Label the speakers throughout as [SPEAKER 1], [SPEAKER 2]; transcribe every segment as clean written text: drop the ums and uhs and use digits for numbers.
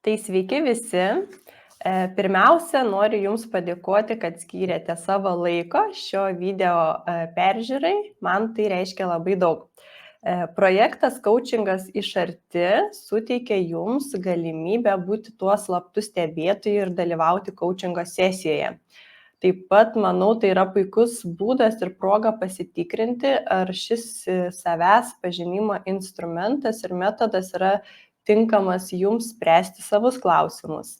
[SPEAKER 1] Tai sveiki visi. Pirmiausia, noriu Jums padėkoti, kad skyrėte savo laiko šio video peržiūrai. Man tai reiškia labai daug. Projektas Coachingas iš arti suteikia Jums galimybę būti tuo slaptu stebėtoju ir dalyvauti coachingo sesijoje. Taip pat, manau, tai yra puikus būdas ir proga pasitikrinti, ar šis savęs pažinimo instrumentas ir metodas yra tinkamas Jums spręsti savus klausimus.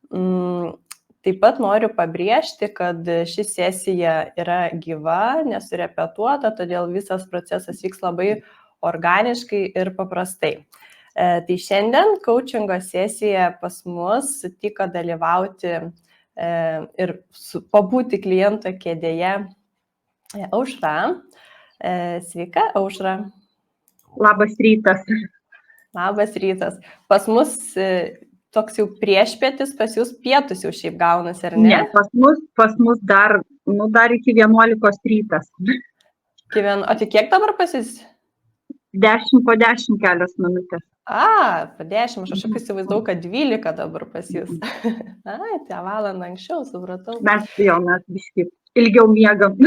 [SPEAKER 1] Taip pat noriu pabrėžti, kad ši sesija yra gyva, nesurepetuota, todėl visas procesas vyks labai organiškai ir paprastai. Tai šiandien coachingo sesija pas mus sutiko dalyvauti ir pabūti kliento kėdėje Aušra. Sveika, Aušra.
[SPEAKER 2] Labas rytas.
[SPEAKER 1] Labas rytas. Pas mus toks jau priešpietis, pas jūs pietus jau šiaip gaunasi, ar ne?
[SPEAKER 2] Ne, pas mus dar iki 11 rytas.
[SPEAKER 1] O tai kiek dabar pas jūs?
[SPEAKER 2] 10 po 10 kelios minutės.
[SPEAKER 1] Po 10, aš įsivaizdavau, kad 12 dabar pas jūs. Tai valandą anksčiau, supratau.
[SPEAKER 2] Mes biškai ilgiau miegam.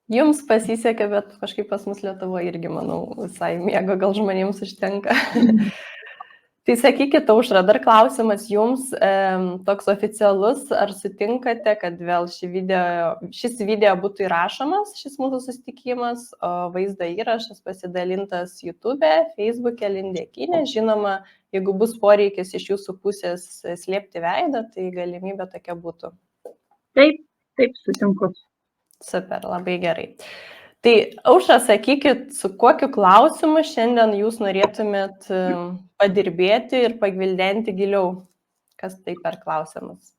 [SPEAKER 1] Jums pasisekė, bet kažkaip pas mus Lietuvoje irgi, manau, visai miego gal žmonėms užtenka. Tai sakykit, Aušra, dar klausimas Jums toks oficialus, ar sutinkate, kad vėl šis video būtų įrašomas, šis mūsų susitikimas, o vaizdo įrašas pasidalintas YouTube, Facebook'e, LinkedIn'e. Žinoma, jeigu bus poreikis iš Jūsų pusės slėpti veidą, tai galimybė tokia būtų.
[SPEAKER 2] Taip, sutinku.
[SPEAKER 1] Super, labai gerai. Tai, Aušra, sakykit, su kokiu klausimu šiandien Jūs norėtumėt padirbėti ir pagvildenti giliau? Kas tai per klausimas?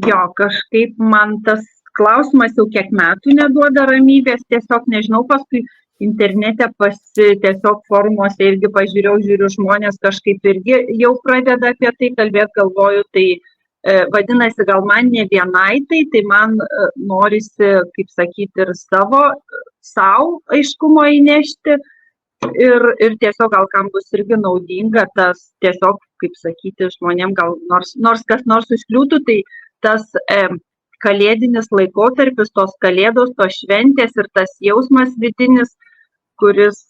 [SPEAKER 2] Kažkaip man tas klausimas jau kiek metų neduoda ramybės, tiesiog nežinau, paskui internete tiesiog forumuose irgi žiūriu žmonės kažkaip irgi jau pradeda apie tai kalbėti, galvoju, tai vadinasi, gal man ne vienai, tai man norisi, kaip sakyti, ir savo aiškumo įnešti ir tiesiog gal kam bus irgi naudinga tas tiesiog, kaip sakyti, žmonėm gal nors kas nors užkliūtų, tai tas kalėdinis laikotarpis, tos kalėdos, tos šventės ir tas jausmas vidinis, kuris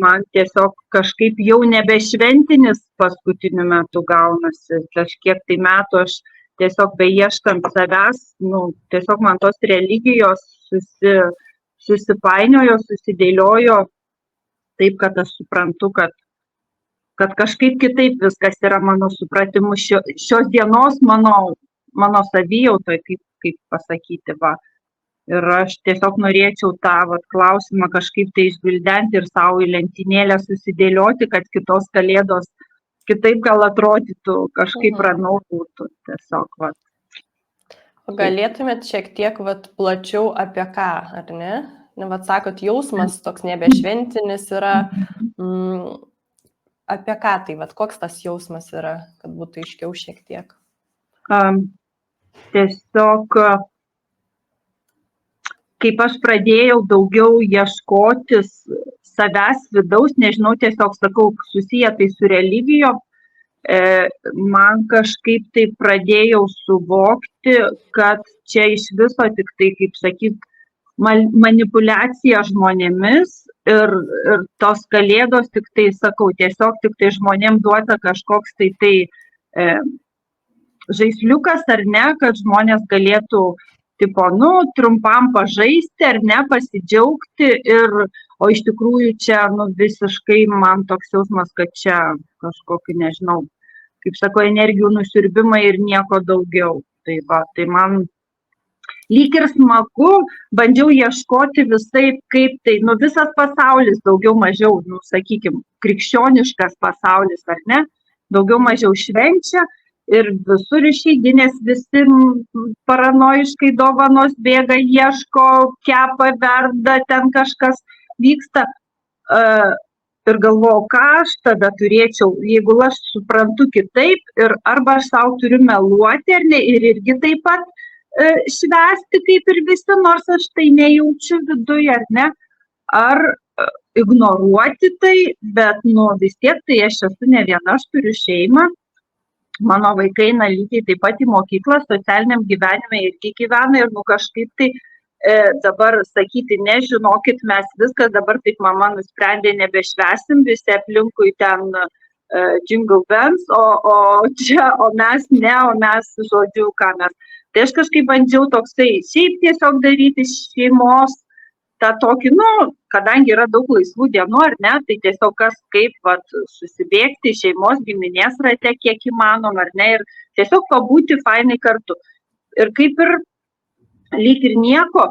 [SPEAKER 2] man tiesiog kažkaip jau nebešventinis paskutiniu metu gaunasi. Kažkiek tai metų aš tiesiog beieškant savęs, tiesiog man tos religijos susipainiojo, susidėliojo taip, kad aš suprantu, kad kažkaip kitaip viskas yra mano supratimu šios dienos mano savijautoj, kaip pasakyti, va. Ir aš tiesiog norėčiau tą klausimą kažkaip tai išgvildenti ir savo į lentynėlę susidėlioti, kad kitos kalėdos kitaip gal atrodytų, kažkaip ramiau būtų tiesiog. Va.
[SPEAKER 1] O galėtumėt šiek tiek plačiau apie ką, ar ne? Sakot, jausmas toks nebešventinis yra. Apie ką tai, koks tas jausmas yra, kad būtų aiškiau šiek tiek?
[SPEAKER 2] Tiesiog kaip aš pradėjau daugiau ieškotis savęs vidaus, nežinau, tiesiog sakau, susiję tai su religijom, man kažkaip tai pradėjau suvokti, kad čia iš viso tik tai, kaip sakyt, manipuliacija žmonėmis ir tos kalėdos tik tai, sakau, tiesiog tik tai žmonėm duota kažkoks tai žaisliukas ar ne, kad žmonės galėtų trumpam pažaisti ar ne, pasidžiaugti o iš tikrųjų čia visiškai man toks jausmas, kad čia kažkokį, nežinau, kaip sako, energijų nusiurbimai ir nieko daugiau. Tai man lyg ir smagu, bandžiau ieškoti visai, kaip tai, visas pasaulis daugiau mažiau, sakykime, krikščioniškas pasaulis ar ne, daugiau mažiau švenčia. Ir visur išeiginės visi paranoiškai dovanos bėga, ieško, kepa, verda, ten kažkas vyksta. Ir galvojau, ką aš tada turėčiau, jeigu aš suprantu kitaip, ir arba aš savo turiu meluoti, ar ne, ir irgi taip pat švęsti kaip ir visi, nors aš tai nejaučiu viduje, ar ne. Ar ignoruoti tai, bet, nu, vis tiek tai aš esu ne viena, aš turiu šeimą. Mano vaikai eina lygiai taip pat į mokyklą, socialiniam gyvenime irgi gyvena ir, nu, kažkaip tai dabar sakyti, nežinokit, mes viskas dabar taip mama nusprendė nebešvesim, visi aplinkui ten jingle bells, o mes ne, o mes, žodžiu, ką mes. Tai aš kažkaip bandžiau toksai šiaip tiesiog daryti šeimos, tą tokį, nu, kadangi yra daug laisvų dienų, ar ne, tai tiesiog kas kaip susibėgti šeimos giminės rate, kiek įmanom, ar ne, ir tiesiog pabūti fainai kartu. Ir kaip ir lyg ir nieko,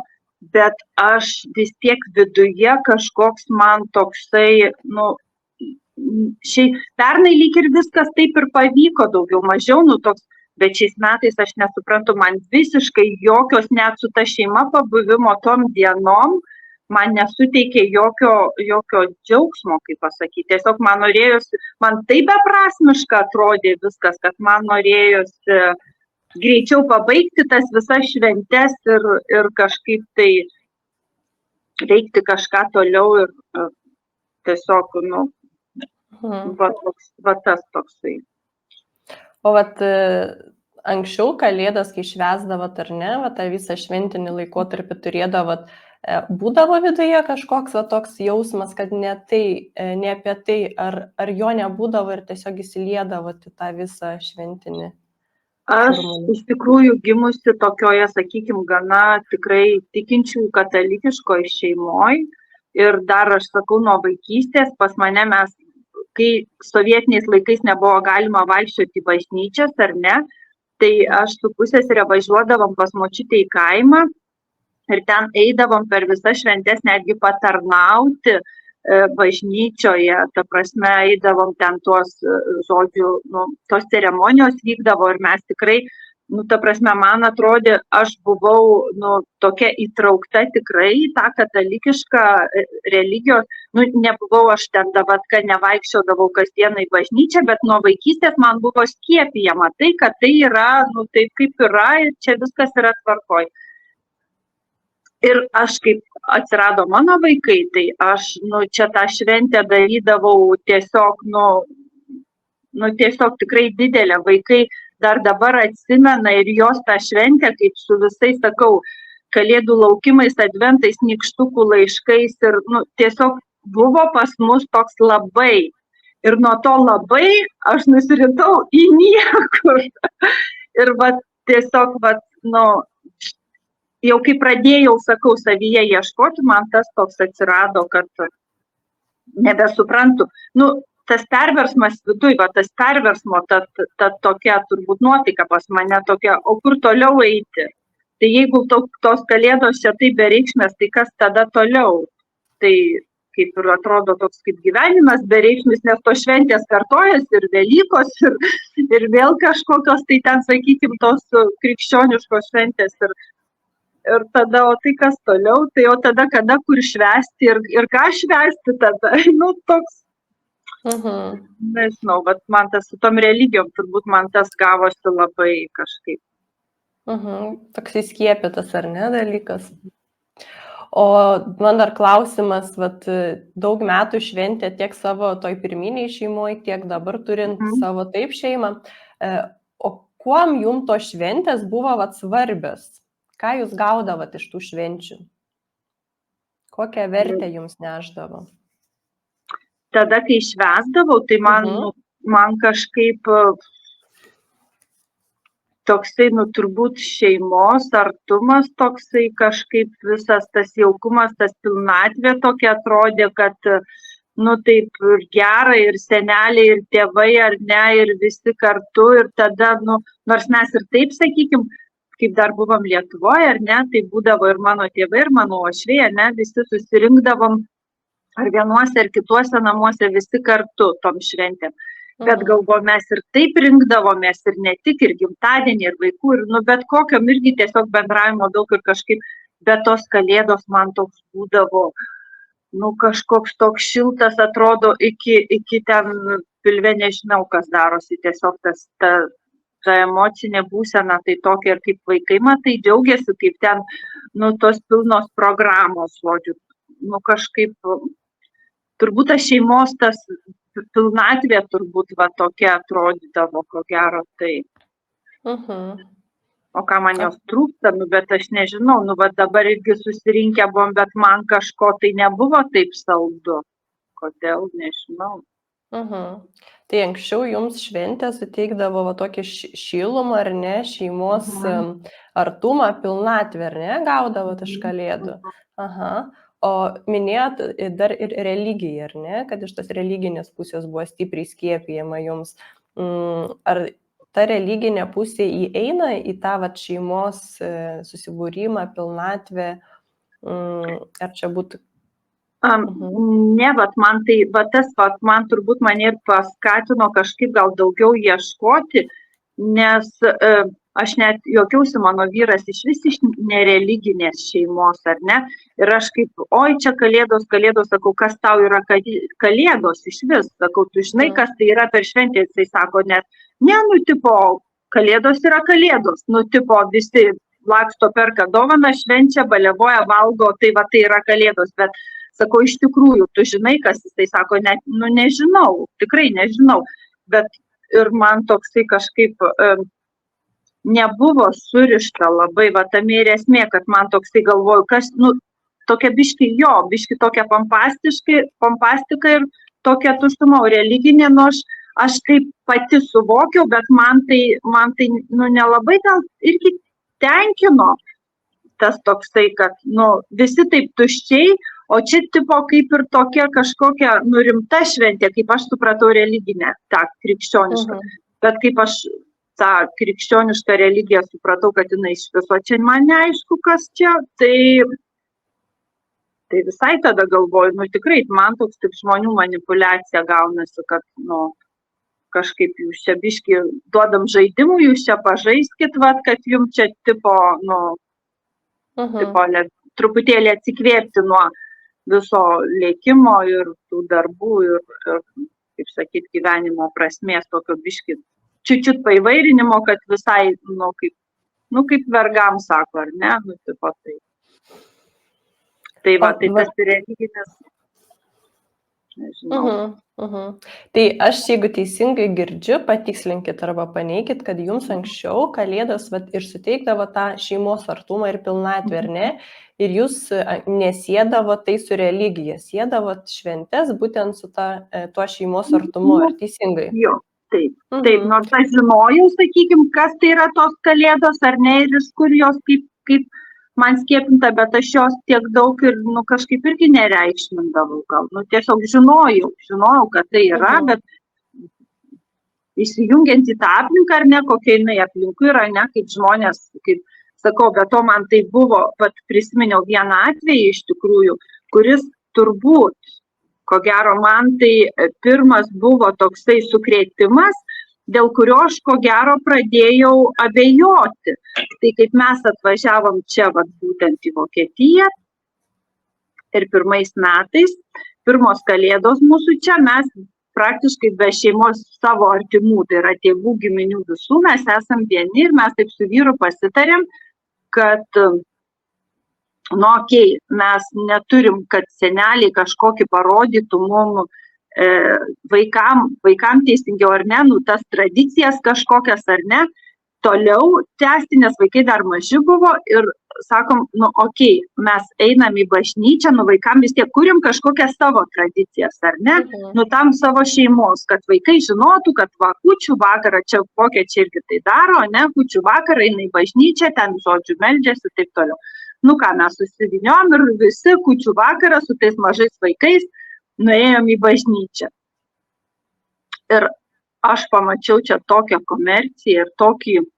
[SPEAKER 2] bet aš vis tiek viduje kažkoks man toksai, nu, pernai lyg ir viskas taip ir pavyko, daugiau mažiau, nu, toks, bet šiais metais aš nesuprantu, man visiškai jokios net su ta šeima pabuvimo tom dienom, man nesuteikė jokio džiaugsmo, kaip pasakyti. Tiesiog man norėjosi, man taip beprasmiška atrodė viskas, kad man norėjosi greičiau pabaigti tas visas šventes ir kažkaip tai veikti kažką toliau ir tiesiog, nu, va tas toksai.
[SPEAKER 1] O anksčiau kalėdas, kai švęsdavot ar ne, tą visą šventinį laikotarpį turėdavot, būdavo viduje kažkoks toks jausmas, kad ne apie tai, ar jo nebūdavo ir tiesiog įsiliedavot į tą visą šventinį?
[SPEAKER 2] Aš iš tikrųjų gimusi tokioje, sakykime, gana tikrai tikinčių katalikiškoje šeimoje ir dar aš sakau nuo vaikystės, pas mane mes, kai sovietiniais laikais nebuvo galima vaikščioti į bažnyčias ar ne, tai aš su pusseserė važiuodavom pas močiutę į kaimą ir ten eidavom per visas šventes netgi patarnauti bažnyčioje, ta prasme eidavom ten tuos, žodžiu, nu, tos ceremonijos vykdavo ir mes tikrai, nu, ta prasme, man atrodė, aš buvau, nu, tokia įtraukta tikrai į tą katalikišką religijos, nu, nebuvau aš ten dabar, kad nevaikščiodavau kasdieną į bažnyčią, bet nuo vaikystės man buvo skiepijama tai, kad tai yra, nu, taip kaip yra ir čia viskas yra tvarkoj. Ir aš kaip atsirado mano vaikai, tai aš, nu, čia tą šventę darydavau tiesiog, nu, tiesiog tikrai didelė. Vaikai dar dabar atsimena ir jos tą šventę, kaip su visais, sakau, kalėdų laukimais, adventais, nykštukų laiškais ir, nu, tiesiog buvo pas mus toks labai. Ir nuo to labai aš nusiritau į niekur. Ir tiesiog, nu, jau kai pradėjau, sakau, savyje ieškoti, man tas toks atsirado, kad nebesuprantu. Nu, tas perversmas viduj, tas perversmo, ta tokia turbūt nuotaika pas mane tokia, o kur toliau eiti? Tai jeigu tos kalėdos čia taip bereikšmės, tai kas tada toliau? Tai kaip ir atrodo toks kaip gyvenimas bereikšmis, nes tos šventės kartojasi ir Velykos, ir vėl kažkokios, tai ten, sakykime, tos krikščioniškos šventės. Ir tada, o tai kas toliau, tai o tada kada, kur švęsti ir ką švęsti tada, nu, toks, nežinau, bet man tas su tom religijom, turbūt man tas gavosi labai kažkaip.
[SPEAKER 1] Toks įskiepytas, ar ne, dalykas? O man dar klausimas, daug metų šventė tiek savo toj pirminiai šeimoje, tiek dabar turint savo taip šeimą, o kuom jums to šventės buvo svarbios? Ką jūs gaudavot iš tų švenčių? Kokią vertę jums neždavo?
[SPEAKER 2] Tada, kai švęsdavau, tai man kažkaip toksai, nu, turbūt šeimos artumas toksai, kažkaip visas tas jaukumas, tas pilnatvė tokia atrodė, kad, nu, taip ir gera, ir seneliai, ir tėvai, ar ne, ir visi kartu, ir tada, nu, nors mes ir taip, sakykim, kaip dar buvom Lietuvoje, ar ne, tai būdavo ir mano tėvai, ir mano uošviai, ar ne, visi susirinkdavom ar vienuose, ar kituose namuose, visi kartu tom šventėm. Bet galvoju, mes ir taip rinkdavomės, ir ne tik, ir gimtadienį, ir vaikų, ir, nu, bet kokiam irgi tiesiog bendravimo daug ir kažkaip, bet tos kalėdos man toks būdavo, nu, kažkoks toks šiltas atrodo iki ten pilve nežinau, kas darosi, tiesiog ta emocinė būsena, tai tokia ir kaip vaikai, matai, džiaugiasi, kaip ten, nu, tos pilnos programos, žodžiu, nu, kažkaip turbūt tas šeimos, tas pilnatvė turbūt va tokia atrodydavo, ko gero tai. O ką man jos trūksta, bet aš nežinau, va dabar irgi susirinkę buvom, bet man kažko tai nebuvo taip saldu. Kodėl, nežinau.
[SPEAKER 1] Tai anksčiau jums šventė suteikdavo va tokį šilumą, ar ne, šeimos artumą, pilnatvę, ar ne, gaudavo iš kalėdų. O minėjot dar ir religiją, ar ne, kad iš tos religinės pusės buvo stipriai skiepijama jums. Ar ta religinė pusė įeina į tą vat šeimos susibūrimą, pilnatvę, ar čia būtų?
[SPEAKER 2] Ne, man tai, tas man turbūt mane ir paskatino kažkaip gal daugiau ieškoti, nes aš net juokiausi, mano vyras iš nereliginės šeimos, ar ne? Ir aš kaip, oi, čia kalėdos, sakau, kas tau yra kalėdos iš vis, sakau, tu žinai, kas tai yra per šventę, jisai sako, net, ne, tipo, kalėdos yra kalėdos, tipo, visi laksto perka dovaną, švenčia, baliavoja, valgo, tai va, tai yra kalėdos, bet sakau, iš tikrųjų, tu žinai, kas jisai sako, net, nežinau, tikrai nežinau, bet ir man toksai kažkaip nebuvo surišta labai, va tame ir esmė, kad man toksai galvoju, kas, tokia biški tokia pompastika ir tokia tuštuma, religinė, aš taip pati suvokiau, bet man tai nelabai gal irgi tenkino tas toksai, kad, visi taip tuščiai, o čia tipo kaip ir tokia kažkokia rimta šventė, kaip aš supratau religinę, tą krikščionišką, bet kaip aš tą krikščionišką religiją supratau, kad jinai iš viso čia man neaišku, kas čia, tai visai tada galvoju, tikrai, man toks kaip žmonių manipulacija gaunasi, kad, kažkaip jūs čia biški duodam žaidimų, jūs čia pažaiskit, kad jums čia tipo, truputėlį atsikvėpti nuo viso lėkimo ir tų darbų ir kaip sakyt, gyvenimo prasmės tokio biški čiut paivairinimo, kad visai, kaip vergam sako, ar ne, tipo tai. Tai va, tai tas religinis, nežinau.
[SPEAKER 1] Tai aš, jeigu teisingai girdžiu, patikslinkit arba paneikit, kad jums anksčiau kalėdos ir suteikdavo tą šeimos artumą ir pilnatvę, ar ne? Ir jūs nesėdavo tai su religija, sėdavo šventes būtent su tuo šeimos artumu, ar teisingai?
[SPEAKER 2] Jo. Taip, nors aš žinojau, sakykim, kas tai yra tos kalėdos, ar ne, ir iš kur jos kaip man skiepinta, bet aš jos tiek daug ir, kažkaip irgi nereikšmindavau gal, tiesiog žinojau, kad tai yra, bet įsijungiant į tą aplinką, ar ne, kokia jinai aplinkui yra, ne, kaip žmonės, kaip sakau, bet to man tai buvo, pat prisiminiau vieną atvejį iš tikrųjų, kuris turbūt, ko gero, man tai pirmas buvo toksai sukrėtimas, dėl kurio aš ko gero pradėjau abejoti. Tai kaip mes atvažiavom čia, būtent į Vokietiją ir pirmais metais, pirmos kalėdos mūsų čia, mes praktiškai be šeimos savo artimų, tai yra tėvų, giminių visų, mes esam vieni ir mes taip su vyru pasitarėm, kad mes neturim, kad seneliai kažkokį parodytų mum vaikam teisingiau ar ne, tas tradicijas kažkokias ar ne, toliau tęsti, nes vaikai dar maži buvo ir sakom, mes einam į bažnyčią, vaikam vis tiek kuriam kažkokias savo tradicijas, ar ne, tam savo šeimos, kad vaikai žinotų, kad kūčių vakarą, čia vokiečiai irgi tai daro, ne, kūčių vakarą eina į bažnyčią, ten žodžiu meldžiasi ir taip toliau. Mes susiviniom ir visi kūčių vakarą su tais mažais vaikais nuėjom į bažnyčią. Ir aš pamačiau čia tokią komerciją ir tokį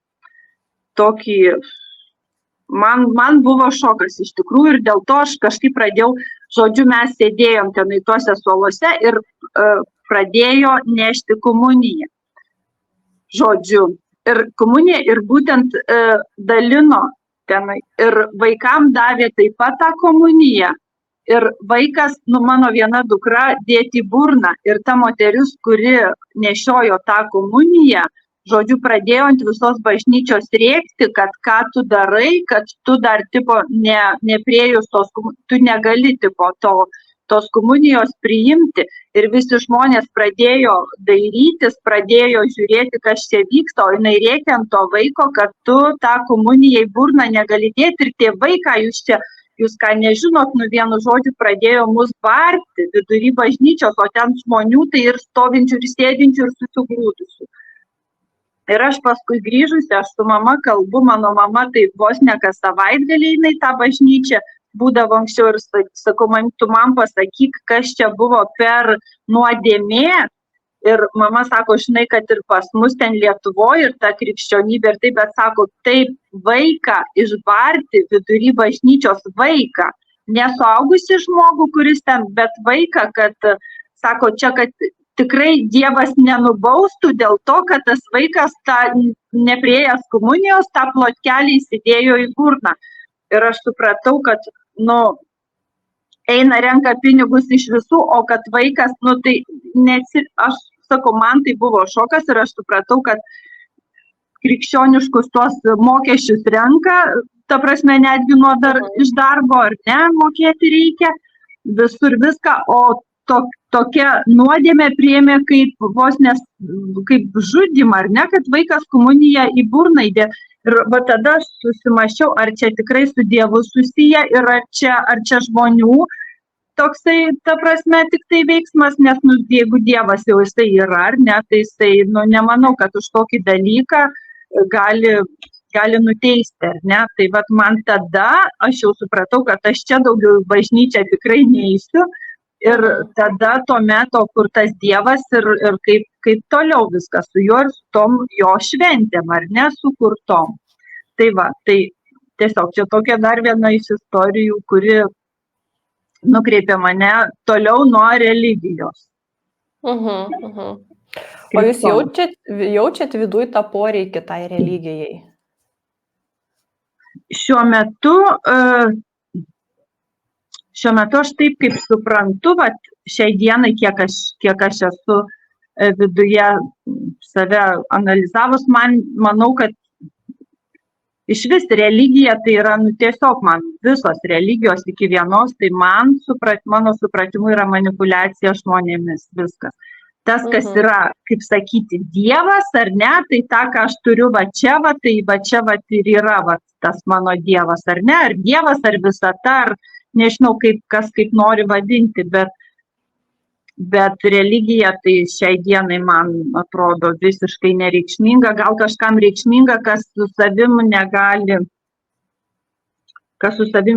[SPEAKER 2] man buvo šokas iš tikrųjų ir dėl to aš kažkaip pradėjau, žodžiu, mes sėdėjom tenai tuose suoluose ir pradėjo nešti komuniją. Žodžiu, ir komuniją ir būtent dalino tenai. Ir vaikam davė taip pat tą komuniją. Ir vaikas, mano viena dukra, dėti burną. Ir ta moteris, kuri nešiojo tą komuniją, žodžiu, pradėjo ant visos bažnyčios rėkti, kad ką tu darai, kad tu dar tipo nepriejus tos, tu negali tipo to tos komunijos priimti. Ir visi žmonės pradėjo dairytis, pradėjo žiūrėti, kas čia vyksta, o jinai rėkia ant to vaiko, kad tu tą komuniją į burną negali dėti ir tėvai, ką jūs ką nežinot, vienu žodžiu pradėjo mus barti vidury bažnyčios, o ten žmonių tai ir stovinčių, ir sėdinčių, ir susigrūdusių. Ir aš paskui grįžusi, aš su mama kalbu, mano mama tai vos ne kas savaitgalį jinai tą bažnyčią būdavo anksčiau ir sakau, tu man pasakyk, kas čia buvo per nuodėmė. Ir mama sako, žinai, kad ir pas mus ten Lietuvoje ir ta krikščionybė ir taip, bet sako, taip vaiką išbarti vidury bažnyčios vaiką, nesuaugusi žmogų, kuris ten, bet vaiką, kad, sako, čia, kad tikrai Dievas nenubaustų dėl to, kad tas vaikas nepriėjęs komunijos tą plotkelį įsidėjo į burną. Ir aš supratau, kad, eina renka pinigus iš visų, o kad vaikas, tai aš sakau, man tai buvo šokas ir aš supratau, kad krikščioniškus tuos mokesčius renka, ta prasme, netgi iš darbo ar ne, mokėti reikia, visur viską, o tokia nuodėmė priėmė kaip vos kaip žudymą, ar ne, kad vaikas komuniją į burną įdė. Ir tada aš susimąsčiau, ar čia tikrai su Dievu susiję ir ar čia žmonių toksai, ta prasme, tik tai veiksmas, nes jeigu Dievas jau jisai yra, ar ne, tai jisai, nemanau, kad už tokį dalyką gali nuteisti, ar ne. Tai man tada aš jau supratau, kad aš čia daugiau į bažnyčią tikrai neįsiu. Ir tada to meto, kur tas Dievas ir kaip toliau viskas su juo ir su tom jo šventėm, ar ne, sukurtom. Tai tiesiog čia tokia dar viena iš istorijų, kuri nukreipia mane toliau nuo religijos.
[SPEAKER 1] O jūs jaučiat viduj tą poreikį tai religijai?
[SPEAKER 2] Šiuo metu aš taip kaip suprantu, šiai dienai, kiek aš esu viduje save analizavus, manau, kad iš vis religija tai yra, tiesiog man visos religijos iki vienos, tai mano supratimu yra manipuliacija žmonėmis viskas. Tas, kas yra, kaip sakyti, Dievas ar ne, tai tą, ką aš turiu čia ir yra tas mano Dievas, ar ne, ar Dievas, ar visata, ar nežinau, kas kaip nori vadinti, bet religija tai šiai dienai man atrodo visiškai nereikšminga, gal kažkam reikšminga, kas su savim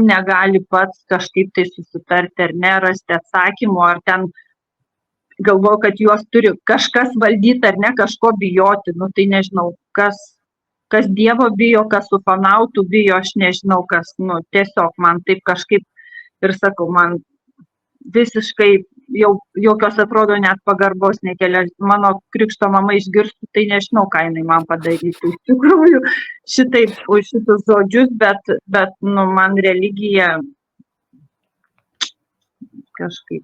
[SPEAKER 2] negali pats kažkaip tai susitarti ar ne, rasti atsakymų, ar ten galvoju, kad juos turi kažkas valdyti ar ne, kažko bijoti, tai nežinau, kas Dievo bijo, kas ufonautų bijo, aš nežinau, kas, tiesiog man taip kažkaip ir sakau, man visiškai jau jokios atrodo net pagarbos nekelia. Mano krikšto mama išgirstų, tai nežinau, ką jinai man padarytų. Iš tikrųjų, šitaip už šitus žodžius, bet man religija kažkaip.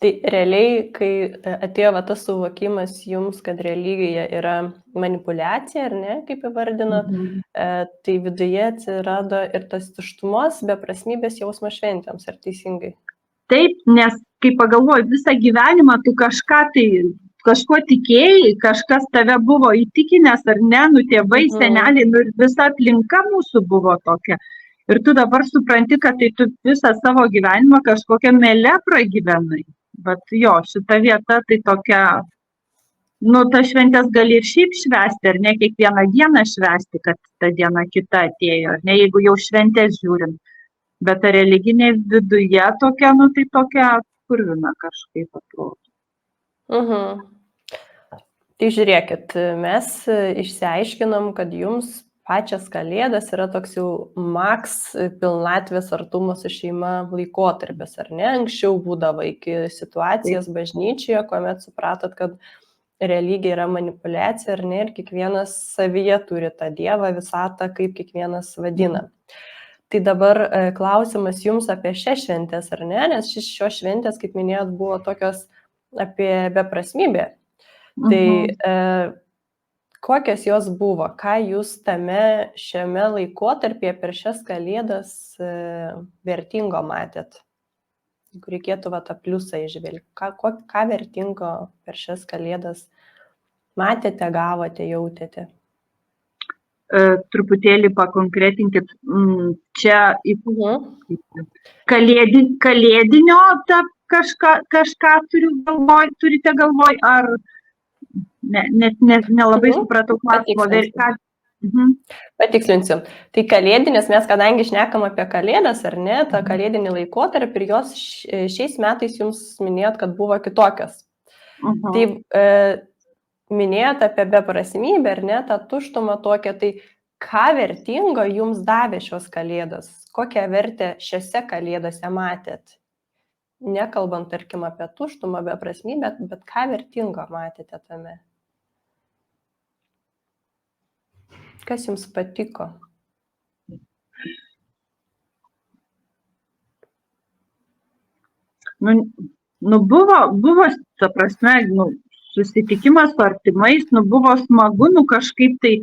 [SPEAKER 1] Tai realiai, kai atėjo tas suvokimas jums, kad religija yra manipuliacija, ar ne, kaip įvardinat, tai viduje atsirado ir tas tuštumos, beprasmybės jausmas šventėms, ar teisingai?
[SPEAKER 2] Taip, nes kai pagalvoju, visą gyvenimą tu kažko tikėjai, kažkas tave buvo įtikinęs, ar ne, tėvai, seneliai, visa aplinka mūsų buvo tokia. Ir tu dabar supranti, kad tai tu visą savo gyvenimą kažkokią melę pragyvenai. Bet šita vieta tai tokia, ta šventės gali ir šiaip švęsti, ar ne kiekvieną dieną švęsti, kad ta diena kita atėjo, ar ne, jeigu jau šventės žiūrim. Bet ta religinė viduje tokia, tai tokia purvina kažkaip atrodo.
[SPEAKER 1] Tai žiūrėkit, mes išsiaiškinom, kad jums pačias Kalėdas yra toks jau maks pilnatvės artumo su šeima laikotarpis, ar ne? Anksčiau būdavo iki situacijos bažnyčioje, kuomet supratot, kad religija yra manipuliacija, ar ne? Ir kiekvienas savyje turi tą Dievą, visatą, kaip kiekvienas vadina. Tai dabar klausimas jums apie šias šventės, ar ne? Nes šios šventės, kaip minėjot, buvo tokios apie beprasmybę. Tai kokios jos buvo? Ką jūs šiame laikotarpyje per šias Kalėdas vertingo matėt? jeigu reikėtų tą pliusą įžvelgti, ką vertingo per šias kalėdas matėte, gavote, jautėte?
[SPEAKER 2] Truputėlį pakonkretinkit, čia kalėdinio kažką turite galvoj, ar nelabai supratau klausimą.
[SPEAKER 1] Patikslinsiu. Tai kalėdinis, mes kadangi šnekam apie kalėdas, ar ne, tą kalėdinį laikotarpį ir jos šiais metais jums minėjot, kad buvo kitokios. Tai minėjot apie beprasmybę, ar ne, tą tuštumą tokią, tai ką vertingo jums davė šios kalėdos? Kokią vertę šiose kalėdose matėt? Nekalbant, tarkim, apie tuštumą, beprasmybę, bet ką vertingo matėte tame? Kas jums patiko?
[SPEAKER 2] Buvo, ta prasme, susitikimas su artimais, buvo smagu, kažkaip tai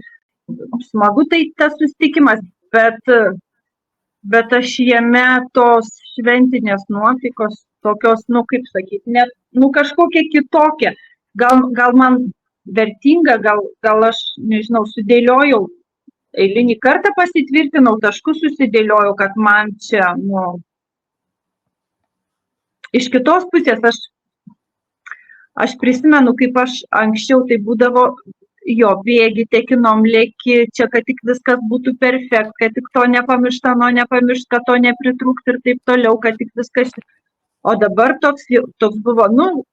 [SPEAKER 2] smagu tai tas susitikimas, bet aš jame tos šventinės nuotaikos tokios, kaip sakyti, net, kažkokia kitokia. Gal man vertinga, gal aš, nežinau, sudėliojau, eilinį kartą pasitvirtinau, taškus susidėliojau, kad man čia, iš kitos pusės aš prisimenu, kaip aš anksčiau tai būdavo, bėgi, tekinom, lėki, čia, kad tik viskas būtų perfekt, kad tik to nepamiršta, kad to nepritrūks ir taip toliau, kad tik viskas. O dabar toks buvo,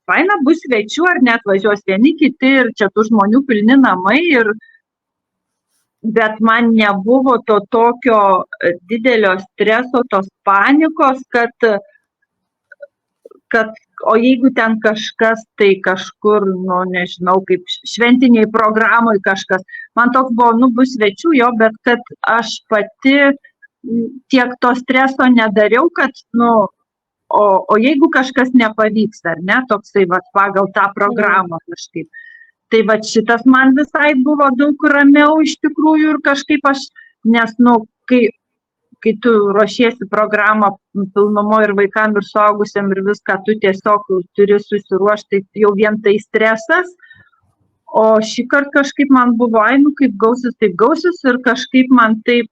[SPEAKER 2] faina, bus svečių, ar net važiuos vieni kiti ir čia tų žmonių pilni namai, bet man nebuvo to tokio didelio streso, tos panikos, kad o jeigu ten kažkas, tai kažkur, nežinau, kaip šventiniai programai kažkas, man toks buvo, bus svečių bet kad aš pati tiek to streso nedariau, kad, o jeigu kažkas nepavyks, ar ne, toksai, pagal tą programą kažkaip. Tai šitas man visai buvo daug ramiau iš tikrųjų ir kažkaip aš, nes, kai tu ruošiesi programą pilnumo ir vaikam, ir suaugusiam, ir viską, tu tiesiog turi susiruošti, jau vien tai stresas. O šį kartą kažkaip man buvo, kaip gausis, taip gausis ir kažkaip man taip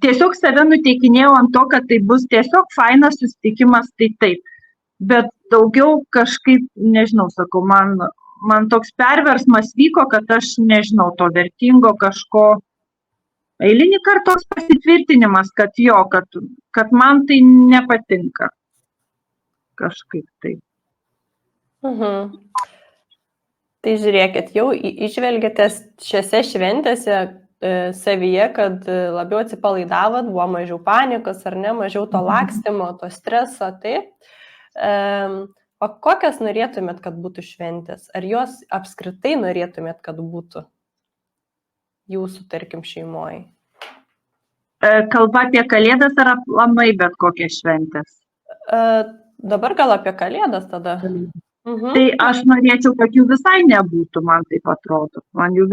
[SPEAKER 2] tiesiog save nuteikinėjau ant to, kad tai bus tiesiog fainas susitikimas, tai taip. Bet daugiau kažkaip, nežinau, sakau, man toks perversmas vyko, kad aš nežinau to vertingo kažko. Eilinį kartą toks pasitvirtinimas, kad man tai nepatinka. Kažkaip tai.
[SPEAKER 1] Tai žiūrėkit, jau išvelgėte šiose šventėse savyje, kad labiau atsipalaidavot, buvo mažiau panikos, ar ne, mažiau to lakstymo, to streso, taip. O kokias norėtumėt, kad būtų šventės? Ar jos apskritai norėtumėt, kad būtų jūsų, tarkim, šeimoje?
[SPEAKER 2] Kalba apie kalėdas ar aplamai bet kokias šventės?
[SPEAKER 1] Dabar gal apie kalėdas tada.
[SPEAKER 2] Tai aš norėčiau, kad jų visai nebūtų, man taip atrodo. Man jų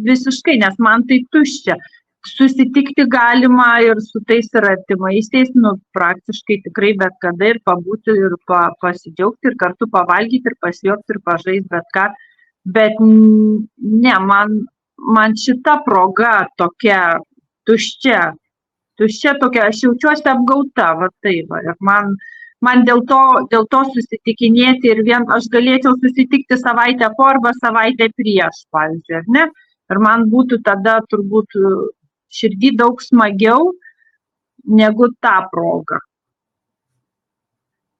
[SPEAKER 2] visiškai, nes man tai tuščia. Susitikti galima ir su tais ir artimaisiais, praktiškai tikrai bet kada ir pabūti ir pasidžiaugti ir kartu pavalgyti ir pasijuokti ir pažaisti bet ką. Bet ne, man šita proga tokia tuščia tokia, aš jaučiuosi apgauta, ir man dėl to susitikinėti ir vien aš galėčiau susitikti savaitę po arba savaitę prieš, pavyzdžiui, ar ne? Ir man būtų tada turbūt širdį daug smagiau negu tą progą.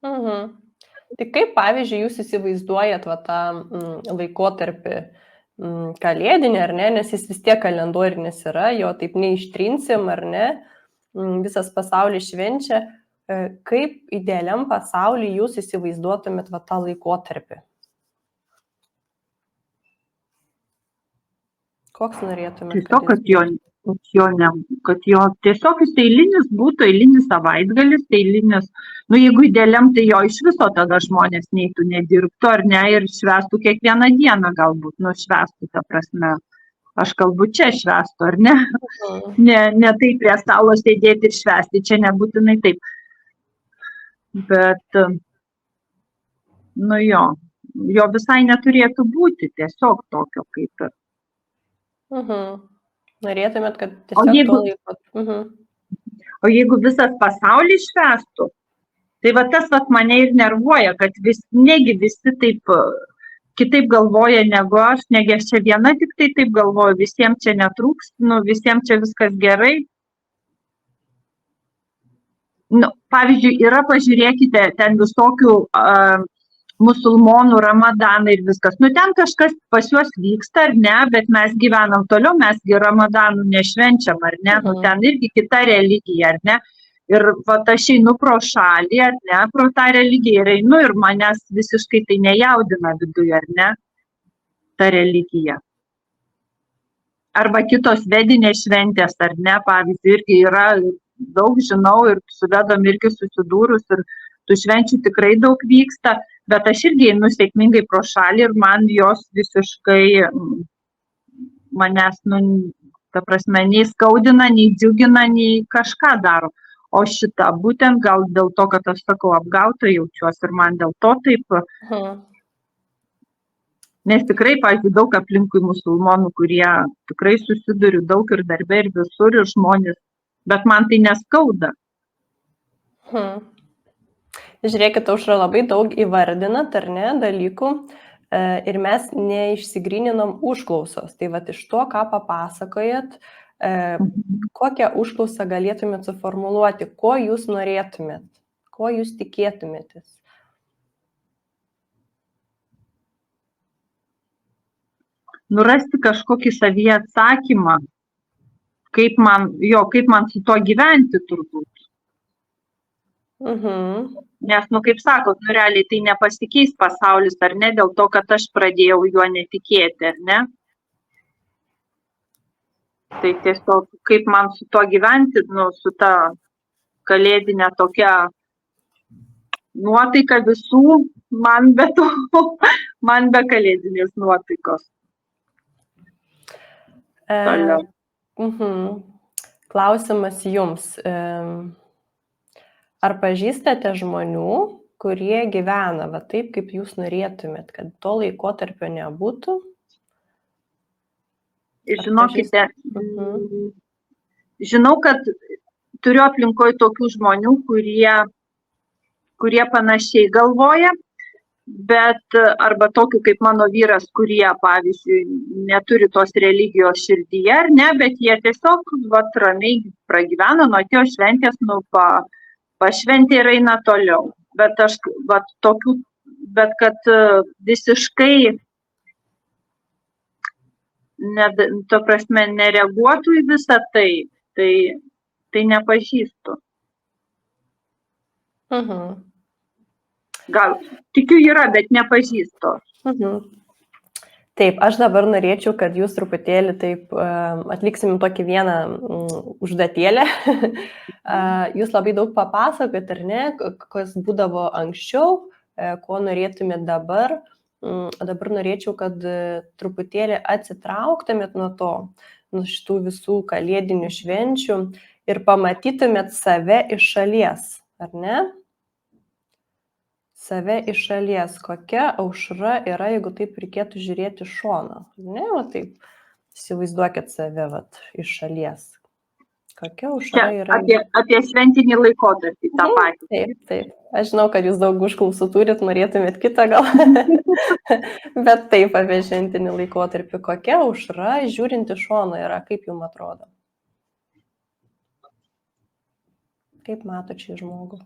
[SPEAKER 1] Tai kaip, pavyzdžiui, jūs įsivaizduojat tą laikotarpį kalėdinį, ar ne, nes jis vis tiek kalendorinis yra, jo taip neištrinsim, ar ne, visas pasaulis švenčia. Kaip idealiam pasauly jūs įsivaizduotumėt tą laikotarpį? Koks norėtumėt?
[SPEAKER 2] Kad jo tiesiog jis eilinis būtų, eilinis savaitgalis, eilinis, jeigu idealiam, tai jo iš viso tada žmonės neitų nedirbtų, ar ne, ir švęstų kiekvieną dieną galbūt, švęstų, ta prasme, aš kalbu čia švęstų, ar ne, ne taip prie stalo sėdėti ir švęsti, čia nebūtinai taip. bet, nu jo visai neturėtų būti tiesiog tokio kaip ir.
[SPEAKER 1] Norėtumėt, kad tiesiog to laiko.
[SPEAKER 2] O jeigu visas pasaulis švęstų, tai va tas mane ir nervuoja, kad negi visi taip kitaip galvoja negu aš, negi aš čia viena tik tai taip galvoju, visiems čia netrūks, visiems čia viskas gerai. Pavyzdžiui, yra, pažiūrėkite, ten visokių musulmonų, ramadanai ir viskas. Ten kažkas pas juos vyksta, ar ne, bet mes gyvenam toliau, mesgi ramadanų nešvenčiam, ar ne, ten irgi kita religija, ar ne. Ir aš einu pro šalį, ar ne, pro tą religiją ir einu ir manęs visiškai tai nejaudina viduje, ar ne, ta religija. Arba kitos vedinės šventės, ar ne, pavyzdžiui, irgi yra daug žinau ir su vedom irgi susidūrus ir tų švenčių tikrai daug vyksta, bet aš irgi einu sėkmingai pro šalį ir man jos visiškai manęs, ta prasme, nei skaudina, nei džiugina, nei kažką daro. O šita būtent gal dėl to, kad aš sakau, apgauta jaučiuosi ir man dėl to taip. Nes tikrai, pavyzdžiui, daug aplinkui musulmonų, kurie tikrai susiduriu daug ir darbe, ir visur, ir žmonės, bet man tai neskauda.
[SPEAKER 1] Žiūrėkit, Aušra labai daug įvardinat, ar ne, dalykų ir mes neišsigryninom užklausos. Tai iš to, ką papasakojat, kokią užklausą galėtumėt suformuluoti, ko jūs norėtumėt, ko jūs tikėtumėtės?
[SPEAKER 2] Rasti kažkokį savyje atsakymą, kaip man su to gyventi turbūt. Nes, kaip sakot, realiai tai nepasikeis pasaulis, ar ne, dėl to, kad aš pradėjau juo netikėti, ar ne? Tai tiesiog, kaip man su to gyventi, su ta kalėdinė tokia nuotaika visų, man be kalėdinės nuotaikos.
[SPEAKER 1] Klausimas jums. Ar pažįstate žmonių, kurie gyvena taip, kaip jūs norėtumėt, kad to laikotarpio nebūtų?
[SPEAKER 2] Žinokite, žinau, kad turiu aplinkoje tokių žmonių, kurie panašiai galvoja, bet arba tokių kaip mano vyras, kurie, pavyzdžiui, neturi tos religijos širdyje, ar ne, bet jie tiesiog ramiai pragyveno, nuo atėjo šventės, pašventė ir eina toliau. Bet aš, bet kad visiškai, to prasme, nereaguotų į visą tai nepažįstu. Gal tikiu yra, bet nepažįstu.
[SPEAKER 1] Taip, aš dabar norėčiau, kad jūs truputėlį taip atliksim tokį vieną užduotėlę. Jūs labai daug papasakot, ar ne, kas būdavo anksčiau, ko norėtumėt dabar. Dabar norėčiau, kad truputėlį atsitrauktumėt nuo šitų visų kalėdinių švenčių ir pamatytumėt save iš šalies, ar ne? Save iš šalies, kokia Aušra yra, jeigu taip reikėtų žiūrėti iš šono. Ne, taip, įsivaizduokit save iš šalies. Kokia Aušra yra.
[SPEAKER 2] Apie šventinį laikotarpį tą patį.
[SPEAKER 1] Taip. Aš žinau, kad jūs daug užklausų turit, norėtumėt kitą gal. Bet taip, apie šventinį laikotarpį. Kokia Aušra, žiūrint iš šono yra, kaip jums atrodo? Kaip matot šį žmogų?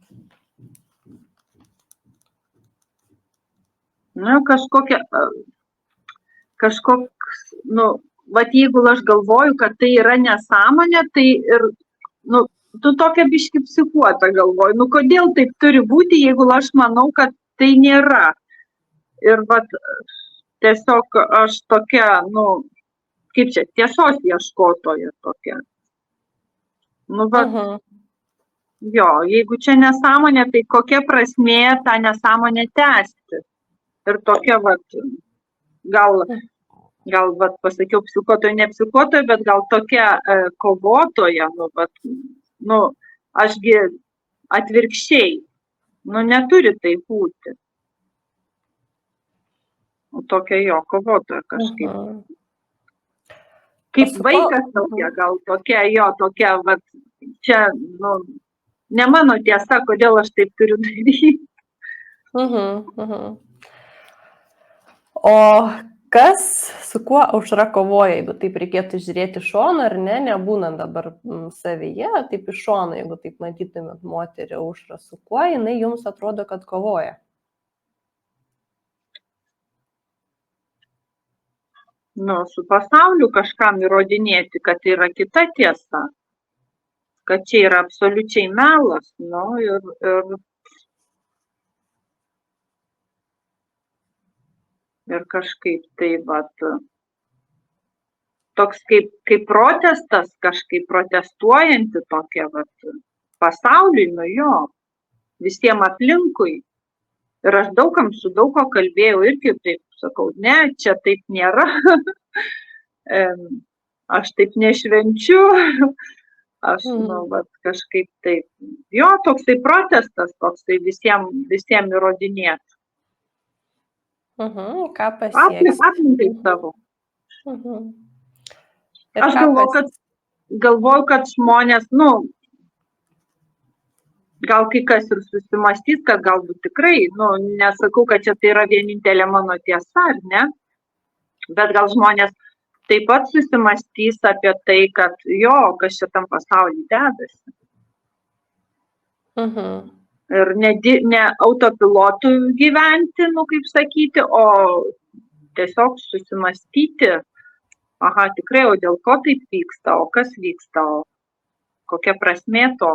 [SPEAKER 2] Jeigu aš galvoju, kad tai yra nesąmonė, tai ir, tu tokia biški psichuota galvoju. Kodėl taip turi būti, jeigu aš manau, kad tai nėra. Ir tiesiog aš tokia, kaip čia, tiesos ieškotoja tokia. Jeigu čia nesąmonė, tai kokia prasmė tą nesąmonę tęsti? Ir tokia, gal pasakiau psichuotoja, ne psichuotoja, bet gal tokia kovotoja, ašgi atvirkščiai. Nu, neturi tai būti. Tokia jo kovotoja kažkaip. Kaip vaikas tokia, gal tokia, vat, čia, nu, ne mano tiesa, kodėl aš taip turiu daryti.
[SPEAKER 1] O kas, su kuo Aušra kovoja, jeigu taip reikėtų žiūrėti iš šono, ar ne, nebūnant dabar savyje, taip iš šono, jeigu taip matytumėt moterį Aušrą, su kuo jinai jums atrodo, kad kovoja?
[SPEAKER 2] Nu, su pasauliu kažkam įrodinėti, kad tai yra kita tiesa, kad čia yra absoliučiai melas, nu, ir kažkaip tai, vat, toks kaip protestas, kažkaip protestuojanti tokia, vat, pasauliui, nu jo, visiems aplinkui. Ir aš su daug ko kalbėjau irgi taip, sakau, ne, čia taip nėra, aš taip nešvenčiu, aš, nu, vat, kažkaip taip, jo, toksai protestas, toksai visiems įrodinėti.
[SPEAKER 1] Ką pasieks?
[SPEAKER 2] Aplinkai savo. Aš galvoju, kad žmonės, nu, gal kai kas ir susimastys, kad galbūt tikrai, nu, nesakau, kad čia tai yra vienintelė mano tiesa, ar ne, bet gal žmonės taip pat susimastys apie tai, kad jo, kas čia tam pasaulyje dedasi. Ir ne autopilotų gyventi, nu, kaip sakyti, o tiesiog susimastyti, aha, tikrai, o dėl ko taip vyksta, o kas vyksta, o kokia prasmė to.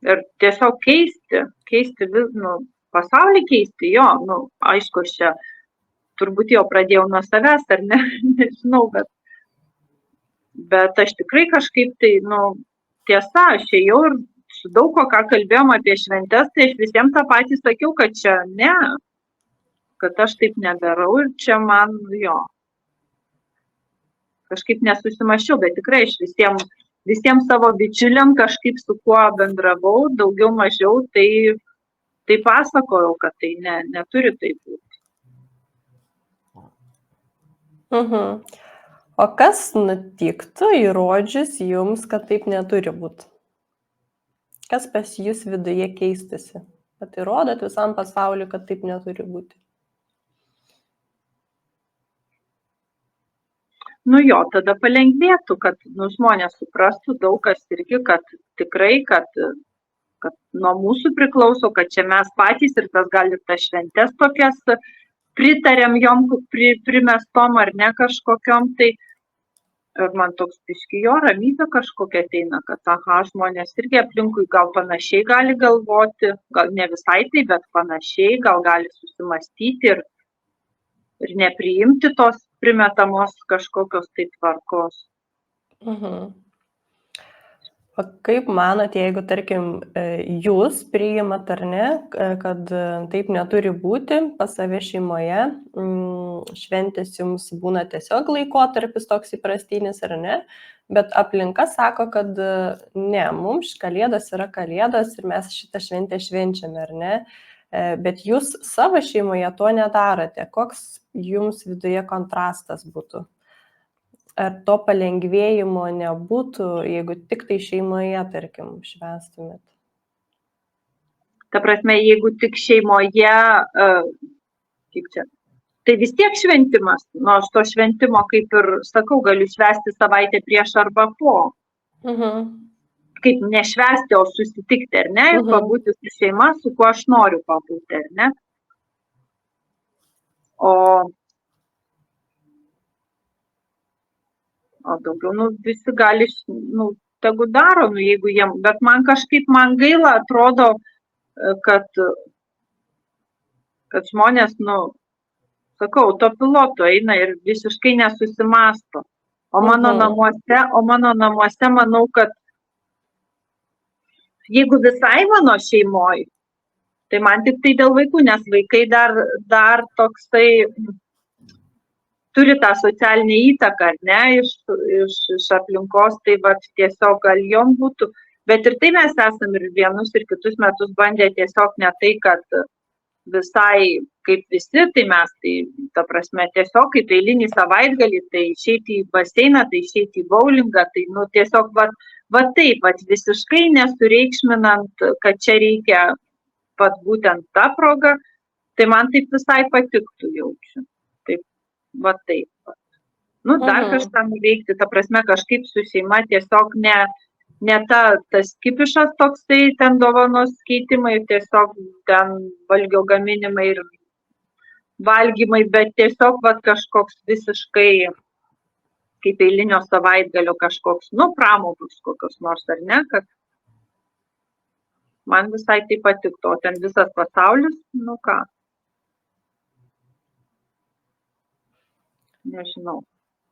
[SPEAKER 2] Ir tiesiog keisti nu, pasaulį keisti, jo, nu, aišku, aš čia turbūt jau pradėjau nuo savęs, ar ne, nežinau, bet aš tikrai kažkaip tai, nu, tiesa, aš ėjau ir su daug ko, ką kalbėjom apie šventes, tai aš visiems tą patį sakiau, kad čia ne, kad aš taip nedarau ir čia man, jo, kažkaip nesusimaščiau, bet tikrai aš visiems savo bičiuliam kažkaip su kuo bendravau, daugiau mažiau, tai pasakojau, kad tai neturi taip būti.
[SPEAKER 1] O kas nutiktų įrodžius jums, kad taip neturi būti? Kas pas jūs viduje keistasi? Kad įrodot visam pasauliu, kad taip neturi būti?
[SPEAKER 2] Nu jo, tada palengvėtų, kad nu, žmonės suprastų daug kas irgi, kad tikrai, kad nuo mūsų priklauso, kad čia mes patys ir tas gali tas šventes tokias pritarėm jom primestom ar ne kažkokiom, tai ir man toks biški jo ramybė kažkokia ateina, kad aha, žmonės irgi aplinkui gal panašiai gali galvoti, gal ne visai tai, bet panašiai, gal gali susimastyti ir nepriimti tos primetamos kažkokios tai tvarkos.
[SPEAKER 1] O kaip manot, jeigu, tarkim, jūs priimat ar ne, kad taip neturi būti pas save šeimoje, šventės jums būna tiesiog laikotarpis toks įprastinis ar ne, bet aplinka sako, kad ne, mums kalėdos yra kalėdos ir mes šitą šventę švenčiame ar ne, bet jūs savo šeimoje to nedarote. Koks jums viduje kontrastas būtų? Ar to palengvėjimo nebūtų, jeigu tik tai šeimoje, tarkim, švęstumėt?
[SPEAKER 2] Ta prasme, jeigu tik šeimoje, kaip čia, tai vis tiek šventimas. Nu, aš to šventimo, kaip ir sakau, galiu švęsti savaitę prieš arba po. Kaip nešvęsti, o susitikti, ar ne, ir pabūti su šeima, su kuo aš noriu pabūti, ar ne. O daugiau, nu, visi gali, nu, tegu daro, nu, jeigu jiem, bet man kažkaip, man gaila atrodo, kad žmonės, nu, sakau, autopilotu eina ir visiškai nesusimasto. O mano namuose, manau, kad jeigu visai mano šeimoj, tai man tik tai dėl vaikų, nes vaikai dar toksai turi tą socialinę įtaką, ne, iš aplinkos, tai va tiesiog gal jom būtų, Bet ir tai mes esam ir vienus ir kitus metus bandę tiesiog ne tai, kad visai kaip visi, tai mes, tai ta prasme, tiesiog kaip eilinį savaitgalį, tai išeiti į baseiną, tai išeiti į bowlingą, tai nu tiesiog va taip, visiškai nesureikšminant, kad čia reikia pat būtent tą progą, tai man taip visai patiktų jaučiu. Taip, va taip. Nu, dar kažką nuveikti, ta prasme, kažkaip su šeima tiesiog ne tas kipišas toksai, ten dovanos keitimai, tiesiog ten valgio gaminimai ir valgymai, bet tiesiog kažkoks visiškai kaip eilinio savaitgalio kažkoks, nu, pramogos kokios nors, ar ne, kad man visai tai patiktų, o ten visas pasaulis, nu ką, nežinau.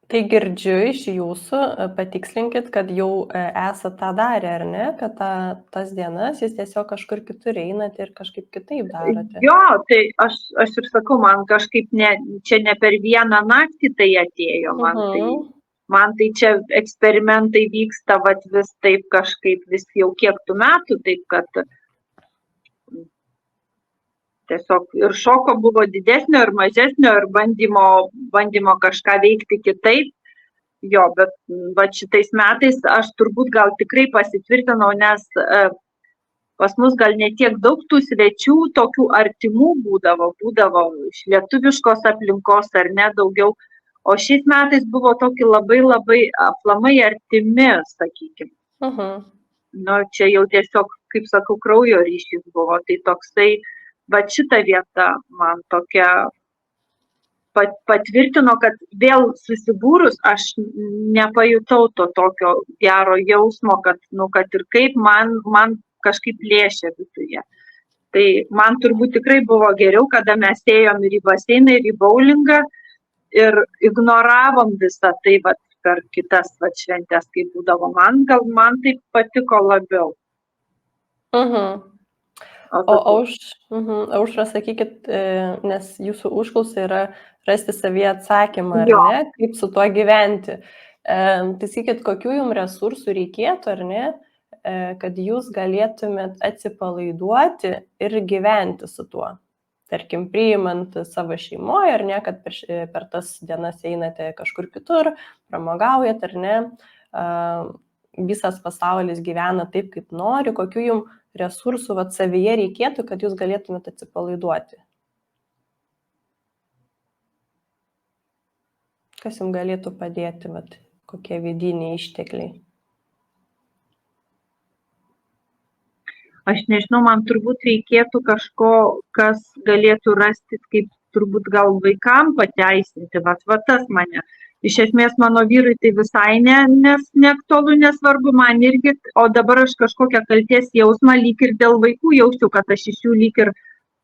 [SPEAKER 1] Tai girdžiu iš jūsų, patikslinkit, kad jau esate tą darę, ar ne, kad tas dienas jūs tiesiog kažkur kitur einate ir kažkaip kitaip darote.
[SPEAKER 2] Jo, tai aš ir sakau, man kažkaip čia ne per vieną naktį tai atėjo, man tai čia eksperimentai vyksta vis taip kažkaip vis jau kiek tų metų, taip kad tiesiog ir šoko buvo didesnio ir mažesnio ir bandymo kažką veikti kitaip. Jo, bet šitais metais aš turbūt gal tikrai pasitvirtinau, nes pas mus gal ne tiek daug tų svečių, tokių artimų būdavo iš lietuviškos aplinkos ar ne daugiau. O šiais metais buvo tokie labai aplamai artimi, sakykime. Nu, čia jau tiesiog, kaip sakau, kraujo ryšys buvo, tai toksai. Bet šita vieta man tokia patvirtino, kad vėl susibūrus aš nepajutau to tokio gero jausmo, kad ir kaip man kažkaip lėšė viduje. Tai man turbūt tikrai buvo geriau, kada mes ėjom ir į baseiną, ir į bowlingą ir ignoravom visą tai per kitas šventės, kaip būdavo. Man taip patiko labiau.
[SPEAKER 1] Aušra, sakykit, nes jūsų užklausa yra rasti savyje atsakymą, ar ne, kaip su tuo gyventi. Tai sakykit, kokių jums resursų reikėtų, ar ne, kad jūs galėtumėt atsipalaiduoti ir gyventi su tuo. Tarkim, priimant savo šeimoje, ar ne, kad per tas dienas einate kažkur kitur, pramogaujat, ar ne, visas pasaulis gyvena taip, kaip nori, kokių jums resursų savyje reikėtų, kad jūs galėtumėte atsipalaiduoti? Kas jums galėtų padėti, kokie vidiniai ištekliai?
[SPEAKER 2] Aš nežinau, man turbūt reikėtų kažko, kas galėtų rasti, kaip turbūt gal vaikam pateisinti, tas mane. Iš esmės mano vyrui tai visai neaktualu, nesvarbu man irgi, o dabar aš kažkokią kaltės jausmą lyg ir dėl vaikų jausiu, kad aš iš jų lyg ir,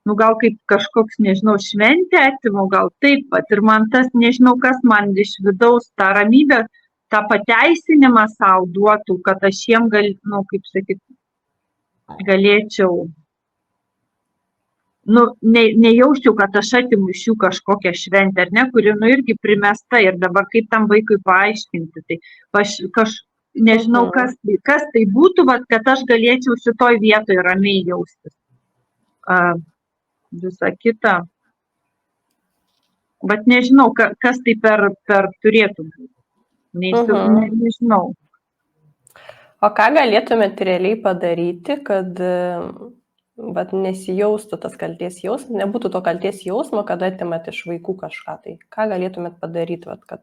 [SPEAKER 2] gal kaip kažkoks, nežinau, šventę atimu, gal taip pat. Ir man tas, nežinau, kas man iš vidaus tą ramybę, tą pateisinimą savo duotų, kad aš jiem kaip sakyti, galėčiau, nejausčiau, kad aš atimu iš jų kažkokią šventę, ar ne, kuri, irgi primesta ir dabar kaip tam vaikui paaiškinti. Tai nežinau, kas tai būtų, kad aš galėčiau šitoj vietoje ramiai jaustis. Visa kita. Bet nežinau, kas tai per turėtų būti. Nežinau.
[SPEAKER 1] O ką galėtumėte realiai padaryti, kad nesijaustų tas kaltės jausmas, nebūtų to kaltės jausmo, kad atimat iš vaikų kažką, tai ką galėtumėt padaryti, kad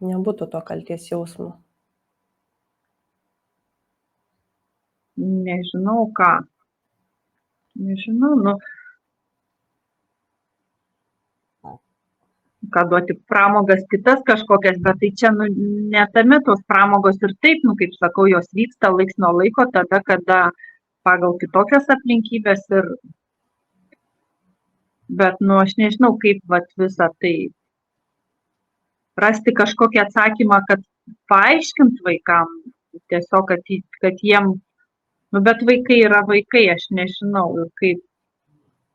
[SPEAKER 1] nebūtų to kaltės jausmo?
[SPEAKER 2] Nežinau ką. Nežinau, ką duoti pramogas kitas kažkokias, bet tai čia netame tos pramogos ir taip, kaip sakau, jos vyksta laiks nuo laiko, tada, kada pagal kitokias aplinkybės ir, bet, aš nežinau, kaip visą tai rasti kažkokį atsakymą, kad paaiškint vaikam, tiesiog, kad jiem, bet vaikai yra vaikai, aš nežinau, kaip,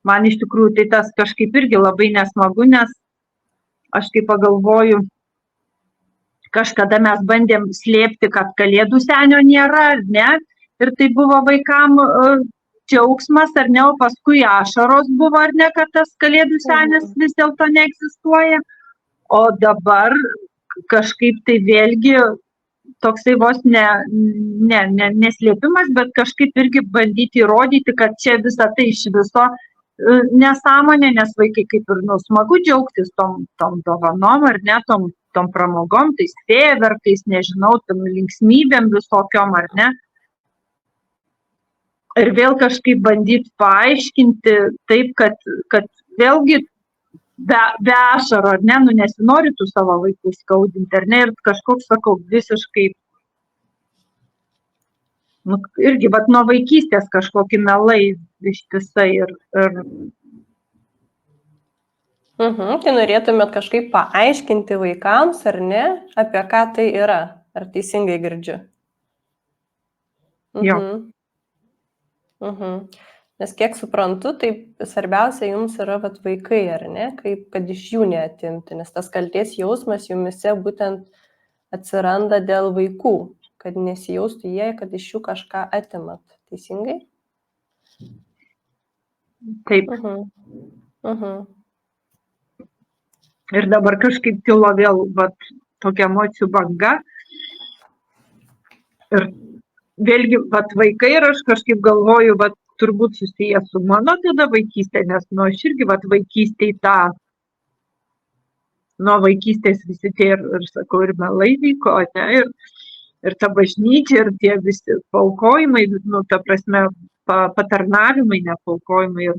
[SPEAKER 2] man iš tikrųjų tai tas kažkaip irgi labai nesmagu, nes aš kaip pagalvoju, kažkada mes bandėm slėpti, kad kalėdų senio nėra, ar ne, ir tai buvo vaikam džiaugsmas, ar ne, o paskui ašaros buvo, ar ne, kad tas kalėdų senis vis dėlto neegzistuoja, o dabar kažkaip tai vėlgi toksai vos neslėpimas, bet kažkaip irgi bandyti įrodyti, kad čia visą tai iš viso nesąmonė, nes vaikai kaip ir smagu džiaugtis tom dovanom, ar ne, tom pramogom, tais fėverkais, nežinau, tom linksmybėm visokiom, ar ne. Ir vėl kažkaip bandyti paaiškinti taip, kad vėlgi be ašaro, ar ne, nesinori tų savo vaikų skaudinti, ar ne, ir kažkoks, sakau, visiškai, irgi, bet nuo vaikystės kažkokį melai ištisai ir...
[SPEAKER 1] Tai norėtumėt kažkaip paaiškinti vaikams, ar ne, apie ką tai yra, ar teisingai girdžiu?
[SPEAKER 2] Jo.
[SPEAKER 1] Nes kiek suprantu, tai svarbiausia jums yra vaikai, ar ne, kad iš jų neatimti, nes tas kaltės jausmas jumise būtent atsiranda dėl vaikų, kad nesijaustų jie, kad iš jų kažką atimat. Teisingai?
[SPEAKER 2] Taip. Ir dabar kažkaip kilo vėl tokia emocijų banga. Ir vėlgi vaikai ir aš kažkaip galvoju, turbūt susijęs su mano tada vaikystė, nes aš irgi vaikystėj nuo vaikystės visi tie ir sakau, ir melai vyko, ne, ir ta bažnyčia, ir tie visi paaukojimai, ta prasme, patarnavimai, ne paaukojimai,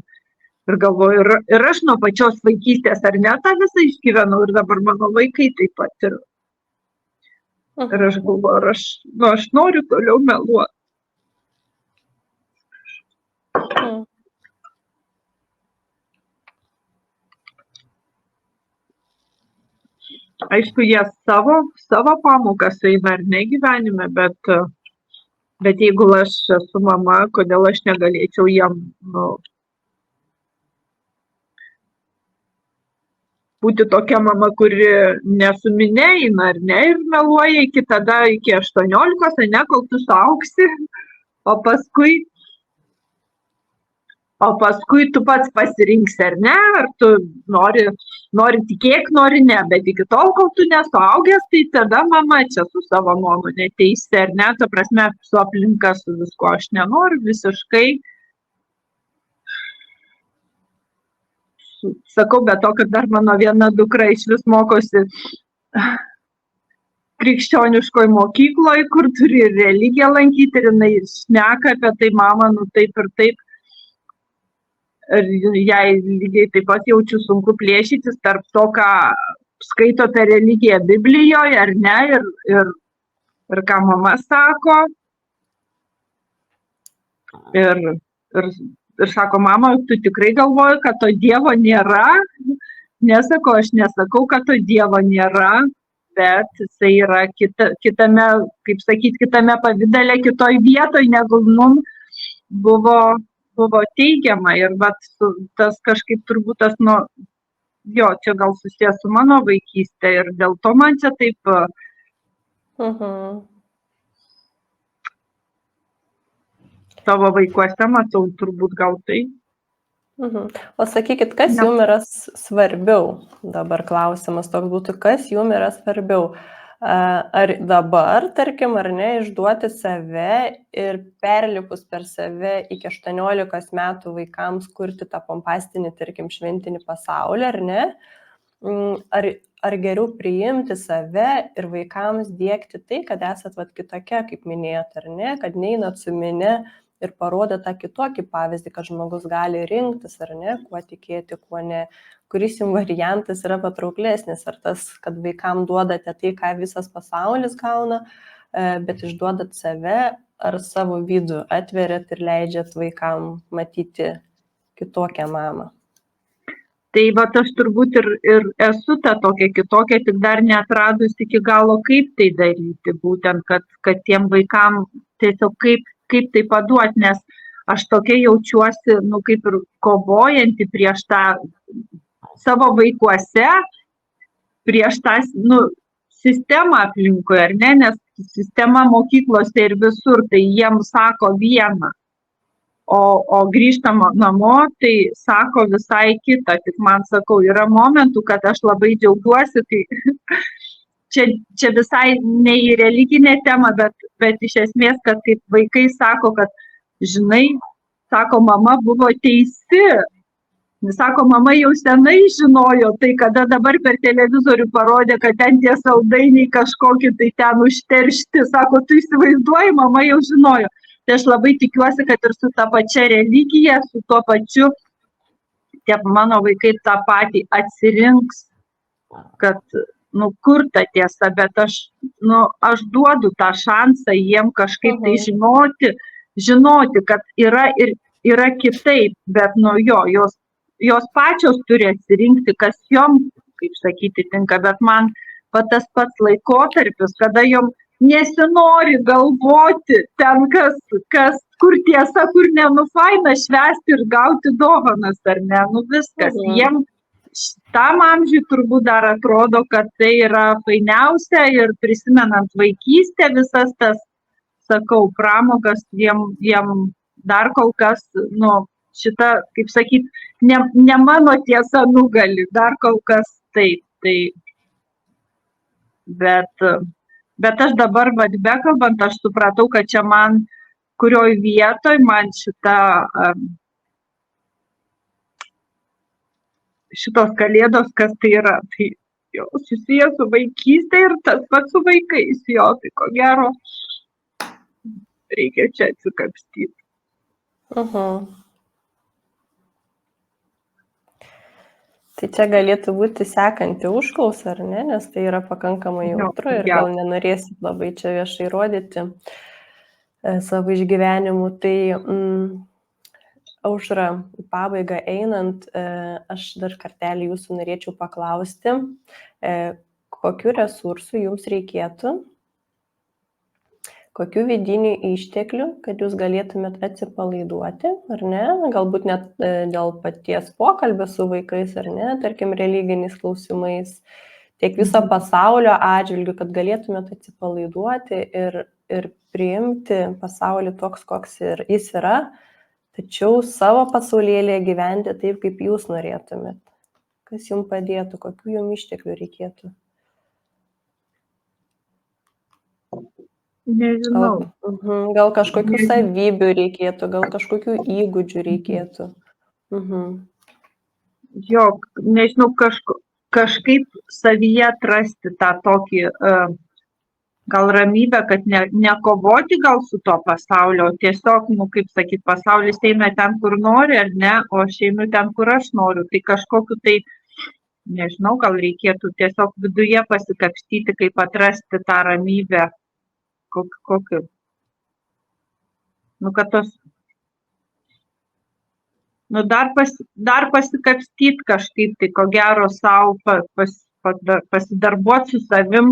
[SPEAKER 2] ir galvoju, ir aš nuo pačios vaikystės, ar ne, tą visą išgyvenau, ir dabar mano vaikai taip pat. Ir aš galvoju, aš noriu toliau meluoti. Aišku, jie savo pamokas eina ar ne gyvenime, bet jeigu aš esu mama, kodėl aš negalėčiau jiem būti tokia mama, kuri nesuminė eina, ar ne, ir meluoja iki 18, ne, kol tu suaugsi, o paskui tu pats pasirinksi, ar ne, ar tu nori tikėk, nori ne, bet iki tol, kol tu nesuaugęs, tai tada mama čia su savo nuomonė teisi, ar ne, ta prasme, su aplinka, su visko aš nenoriu visiškai. Sakau, bet to, kad dar mano viena dukra iš vis mokosi krikščioniškoj mokykloje, kur turi ir religiją lankyti, ir jinai šneka apie tai, mama, taip ir taip. Ir jai lygiai taip pat jaučiu sunku plėšytis tarp to, ką skaito apie religiją Biblijoje, ar ne, ir ką mama sako. Ir sako, mama, tu tikrai galvoji, kad to Dievo nėra? Nesakau, aš nesakau, kad to Dievo nėra, bet jisai yra kitame, kaip sakyti, kitame pavydale, kitoj vietoj, negu mums buvo teigiama. Ir tas kažkaip turbūt tas, čia gal susijęs su mano vaikystė ir dėl to man čia taip... Savo vaikuose matau turbūt gal tai.
[SPEAKER 1] O sakykit, kas jums yra svarbiau? Dabar klausimas toks būtų, kas jums yra svarbiau? Ar dabar, tarkim, ar ne, išduoti save ir perlipus per save iki 18 metų vaikams kurti tą pompastinį, tarkim, šventinį pasaulį, ar ne? Ar geriau priimti save ir vaikams diegti tai, kad esat kitokia, kaip minėjot, ar ne, kad neinat su minia ir parodo tą kitokį pavyzdį, kad žmogus gali rinktis, ar ne, kuo tikėti, kuo ne, kuris jums variantas yra patrauklesnis, ar tas, kad vaikam duodate tai, ką visas pasaulis gauna, bet išduodat save, ar savo vidų atveriat ir leidžiat vaikam matyti kitokią mamą.
[SPEAKER 2] Tai aš turbūt ir esu ta tokia kitokia, tik dar neatradus iki galo, kaip tai daryti, būtent, kad tiem vaikam tiesiog kaip tai paduoti, nes aš tokia jaučiuosi, kaip ir kovojanti prieš tą savo vaikuose, prieš tą, sistemą aplinkui, ar ne, nes sistema mokyklose ir visur, tai jiems sako vieną, o grįžtama namo, tai sako visai kitą. Tik man sakau, yra momentų, kad aš labai džiaugiuosi, tai čia visai ne į religinę temą, bet iš esmės, kad kaip vaikai sako, kad žinai, sako, mama buvo teisi. Sako, mama jau senai žinojo, tai kada dabar per televizorių parodė, kad ten tie saldainiai kažkokie, tai ten užteršti. Sako, tu įsivaizduoji, mama jau žinojo. Tai aš labai tikiuosi, kad ir su ta pačia religija, su tuo pačiu, tie mano vaikai tą patį atsirinks, kad, kur ta tiesa, bet aš duodu tą šansą jiem kažkaip tai žinoti, kad yra kitaip, bet jos pačios turi atsirinkti, kas jom, kaip sakyti, tinka, bet man tas pats laikotarpis, kada jom nesinori galvoti ten, kur tiesa, kur ne, faina švęsti ir gauti dovanas, ar ne, viskas. Jiem tam amžiui turbūt dar atrodo, kad tai yra fainiausia ir prisimenant vaikystę visas tas, sakau, pramogas, jiem dar kol kas, šita, kaip sakyt, ne mano tiesa nugali, dar kol kas taip. Bet aš dabar, bekalbant, aš supratau, kad čia man, kurioj vietoj man šitos kalėdos, kas tai yra, tai jau susijęs su vaikystė ir tas pats su vaikais, tai ko gero reikia čia atsikapstyti.
[SPEAKER 1] Tai čia galėtų būti sekanti užklausa, ar ne, nes tai yra pakankamai jautru ir gal nenorėsit labai čia viešai rodyti savo išgyvenimų. Tai Aušra, į pabaigą einant, aš dar kartelį jūsų norėčiau paklausti, kokių resursų jums reikėtų, kokių vidinių išteklių, kad jūs galėtumėt atsipalaiduoti, ar ne, galbūt net dėl paties pokalbio su vaikais, ar ne, tarkim, religiniais klausimais, tiek viso pasaulio atžvilgių, kad galėtumėt atsipalaiduoti ir priimti pasaulį toks, koks jis yra, tačiau savo pasaulėlėje gyventi taip, kaip jūs norėtumėt. Kas jums padėtų, kokių jums išteklių reikėtų?
[SPEAKER 2] Nežinau.
[SPEAKER 1] Gal kažkokių savybių reikėtų, gal kažkokių įgūdžių reikėtų.
[SPEAKER 2] Jo, nežinau, kažkaip savyje atrasti tą tokį gal ramybę, kad nekovoti gal su to pasaulio, tiesiog, kaip sakyt, pasaulis eina ten, kur nori, ar ne, o aš einu ten, kur aš noriu. Tai kažkokiu tai, nežinau, gal reikėtų tiesiog viduje pasikapstyti, kaip atrasti tą ramybę. Kokiu. Kad tos, dar pasikapstyti kažkaip, tai ko gero savo pasidarbuoti su savim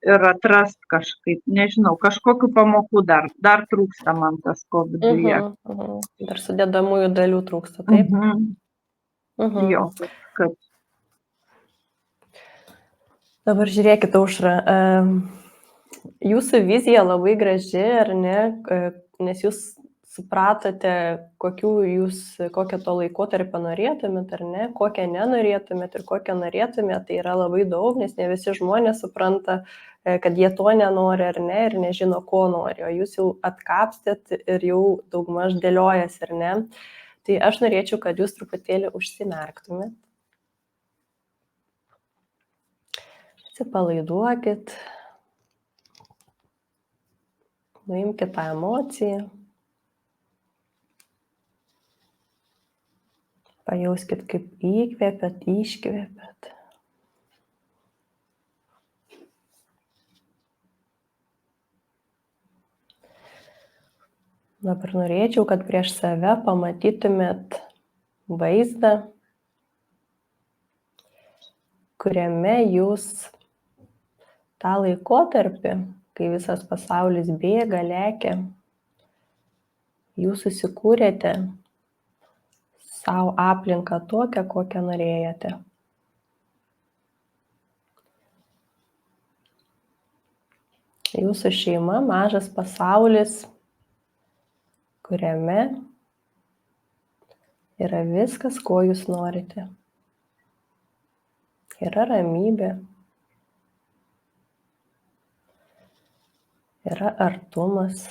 [SPEAKER 2] ir atrast kažkaip, nežinau, kažkokiu pamokų dar trūksta man kažko viduje.
[SPEAKER 1] Dar sudedamųjų dalių trūksta, taip?
[SPEAKER 2] Jo, kad.
[SPEAKER 1] Dabar žiūrėkit, Aušra, jūsų vizija labai graži, ar ne, nes jūs supratote, kokio to laikotarpio norėtumėt, ar ne, kokią nenorėtumėt ir kokią norėtumėt, tai yra labai daug, nes ne visi žmonės supranta, kad jie to nenori, ar ne, ir nežino, ko nori, o jūs jau atkapstėt ir jau daugmaž dėliojas, ar ne. Tai aš norėčiau, kad jūs truputėlį užsimerktumėt. Atsipalaiduokit. Nuimkit tą emociją. Pajauskit, kaip įkvėpėt, iškvėpėt. Dabar norėčiau, kad prieš save pamatytumėt vaizdą, kuriame jūs tą laikotarpį, kai visas pasaulis bėga, lekia, jūs susikūrėte savo aplinką tokią, kokią norėjote. Jūsų šeima, mažas pasaulis, kuriame yra viskas, ko jūs norite. Yra ramybė, yra artumas,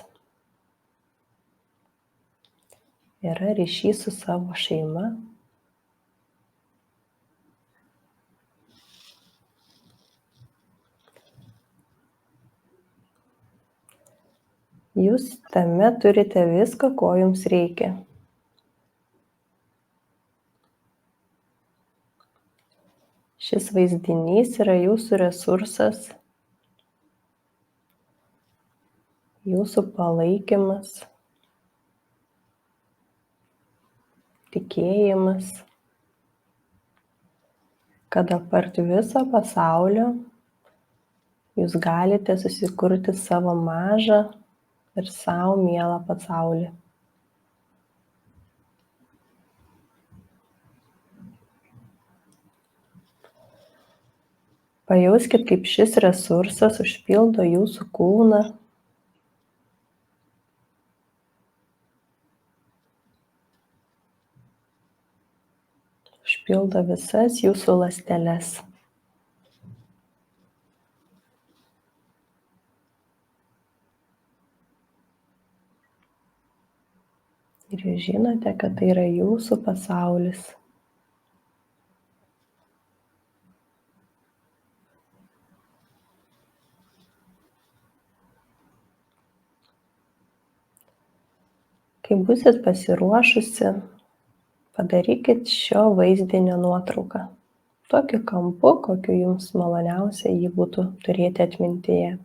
[SPEAKER 1] yra ryšys su savo šeima. Jūs tame turite viską, ko jums reikia. Šis vaizdinys yra jūsų resursas, jūsų palaikymas, tikėjimas, kad apart viso pasaulio jūs galite susikurti savo mažą ir savo mielą pasaulį. Pajauskit, kaip šis resursas užpildo jūsų kūną, užpildo visas jūsų ląsteles. Ir jūs žinote, kad tai yra jūsų pasaulis. Kai būsit pasiruošusi, padarykit šio vaizdinio nuotrauką. Tokiu kampu, kokiu jums maloniausia jį būtų turėti atmintyje.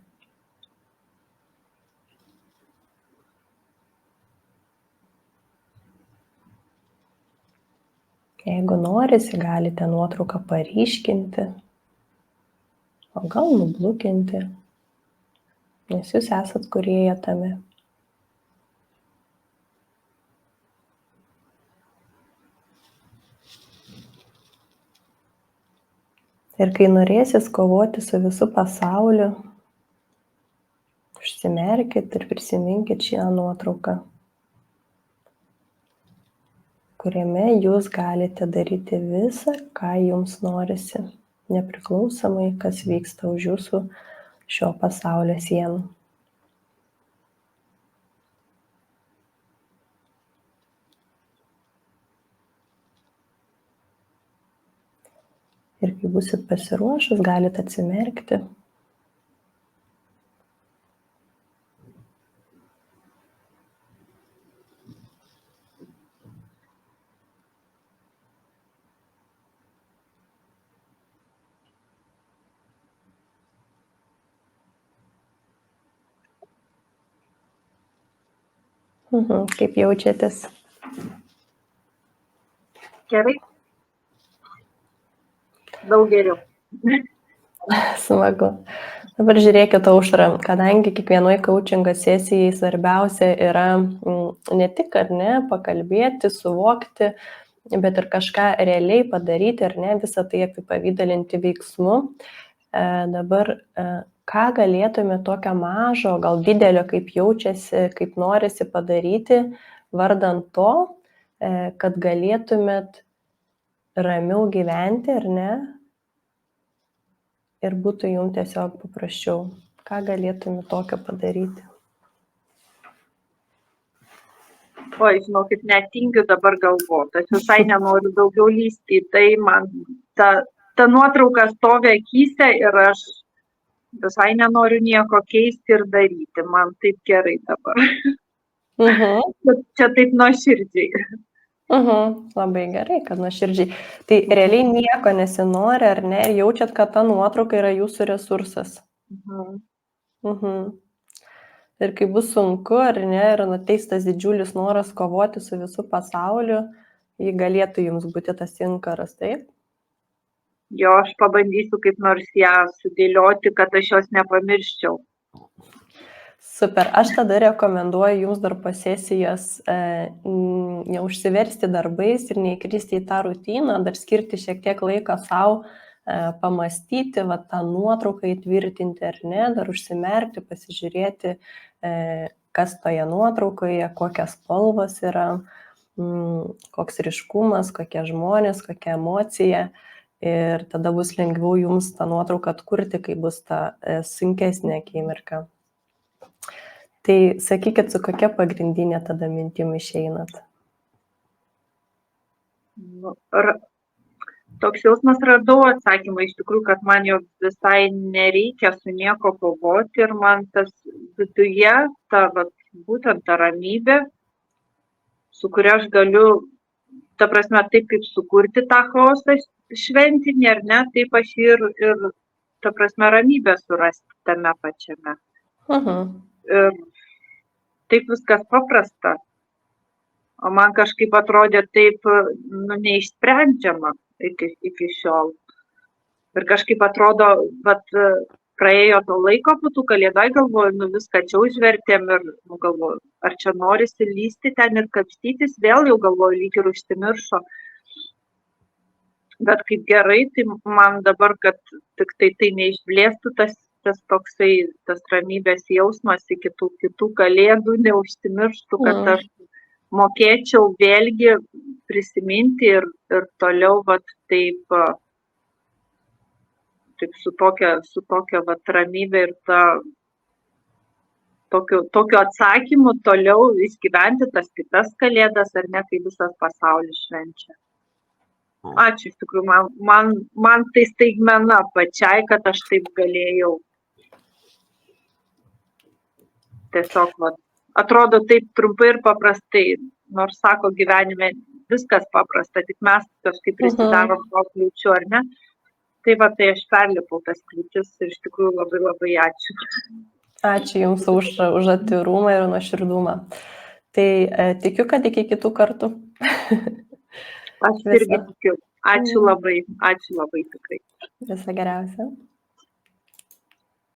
[SPEAKER 1] Jeigu norisi, galite nuotrauką paryškinti, o gal nublukinti, nes jūs esat kūrėja tame. Ir kai norėsis kovoti su visu pasauliu, užsimerkit ir prisiminkit šią nuotrauką, kuriame jūs galite daryti visą, ką jums norisi, nepriklausomai, kas vyksta už jūsų šio pasaulio sienų. Ir kai būsit pasiruošus, galite atsimerkti. Kaip jaučiatės?
[SPEAKER 2] Gerai. Daug geriau.
[SPEAKER 1] Smagu. Dabar žiūrėkit, Aušra, kadangi kiekvienoje coachingo sesijai svarbiausia yra ne tik, ar ne, pakalbėti, suvokti, bet ir kažką realiai padaryti, ar ne, visą tai apipavydalinti veiksmu. Dabar ką galėtume tokio mažo, gal didelio, kaip jaučiasi, kaip norisi padaryti, vardant to, kad galėtumėt ramiau gyventi, ar ne, ir būtų jums tiesiog paprasčiau. Ką galėtume tokio padaryti?
[SPEAKER 2] Oi, žinokit, netingiu dabar galvoti. Aš visai nenoriu daugiau lysti. Tai man ta nuotrauka stovi akyse ir aš visai nenoriu nieko keisti ir daryti. Man taip gerai dabar. Čia taip nuoširdžiai.
[SPEAKER 1] Labai gerai, kad nuoširdžiai. Tai realiai nieko nesinori, ar ne, ir jaučiat, kad ta nuotrauka yra jūsų resursas. Ir kai bus sunku, ar ne, ir ateis tas didžiulis noras kovoti su visu pasauliu, jį galėtų jums būti tas inkaras, taip?
[SPEAKER 2] Jo, aš pabandysiu kaip nors ją sudėlioti, kad aš jos nepamirščiau.
[SPEAKER 1] Super. Aš tada rekomenduoju jums dar po sesijos neužsiversti darbais ir neįkristi į tą rutiną, dar skirti šiek tiek laiko savo pamastyti, va, tą nuotrauką įtvirtinti ar ne, dar užsimerkti, pasižiūrėti, kas toje nuotraukoje, kokios spalvos yra, koks ryškumas, kokie žmonės, kokia emocija. Ir tada bus lengviau jums tą nuotrauką atkurti, kai bus ta sunkesnė akimirka. Tai sakykit, su kokia pagrindinė tada mintim išeinat?
[SPEAKER 2] Toks jausmas, radau atsakymą iš tikrųjų, kad man jau visai nereikia su nieko kovoti ir man tas viduje, būtent ta ramybė, su kuria aš galiu, ta prasme, taip kaip sukurti tą chaosą šventinį, ar ne, taip aš ir ta prasme, ramybę surasti tame pačiame. Ir taip viskas paprasta, o man kažkaip atrodė taip neišsprendžiama iki šiol. Ir kažkaip atrodo, praėjo to laiko po tų kalėdų, galvoju, viską čia užvertėm ir galvoju, ar čia norisi lysti ten ir kapstytis, vėl jau galvoju, lyg ir užsimiršo. Bet kaip gerai, tai man dabar, kad tik tai neišblėstų tas toksai, tas ramybės jausmas iki kitų kalėdų, neužsimirštų, kad aš mokėčiau vėlgi prisiminti ir toliau taip su tokia ramybė ir tokiu atsakymu toliau išgyventi tas kitas kalėdas, ar ne, kai visas pasaulis švenčia. Ačiū, iš tikrųjų, man tai staigmena pačiai, kad aš taip galėjau. Tiesiog, atrodo taip trumpai ir paprastai, nors sako gyvenime viskas paprasta, tik mes kažkaip prisidarom to kliūčių, ar ne? Tai tai aš perlipau tas kliūtis ir iš tikrųjų labai labai ačiū.
[SPEAKER 1] Ačiū Jums už atvirumą ir nuoširdumą. Tai tikiu, kad iki kitų kartų.
[SPEAKER 2] Aš irgi tikiu. Ačiū labai tikrai.
[SPEAKER 1] Visą geriausią.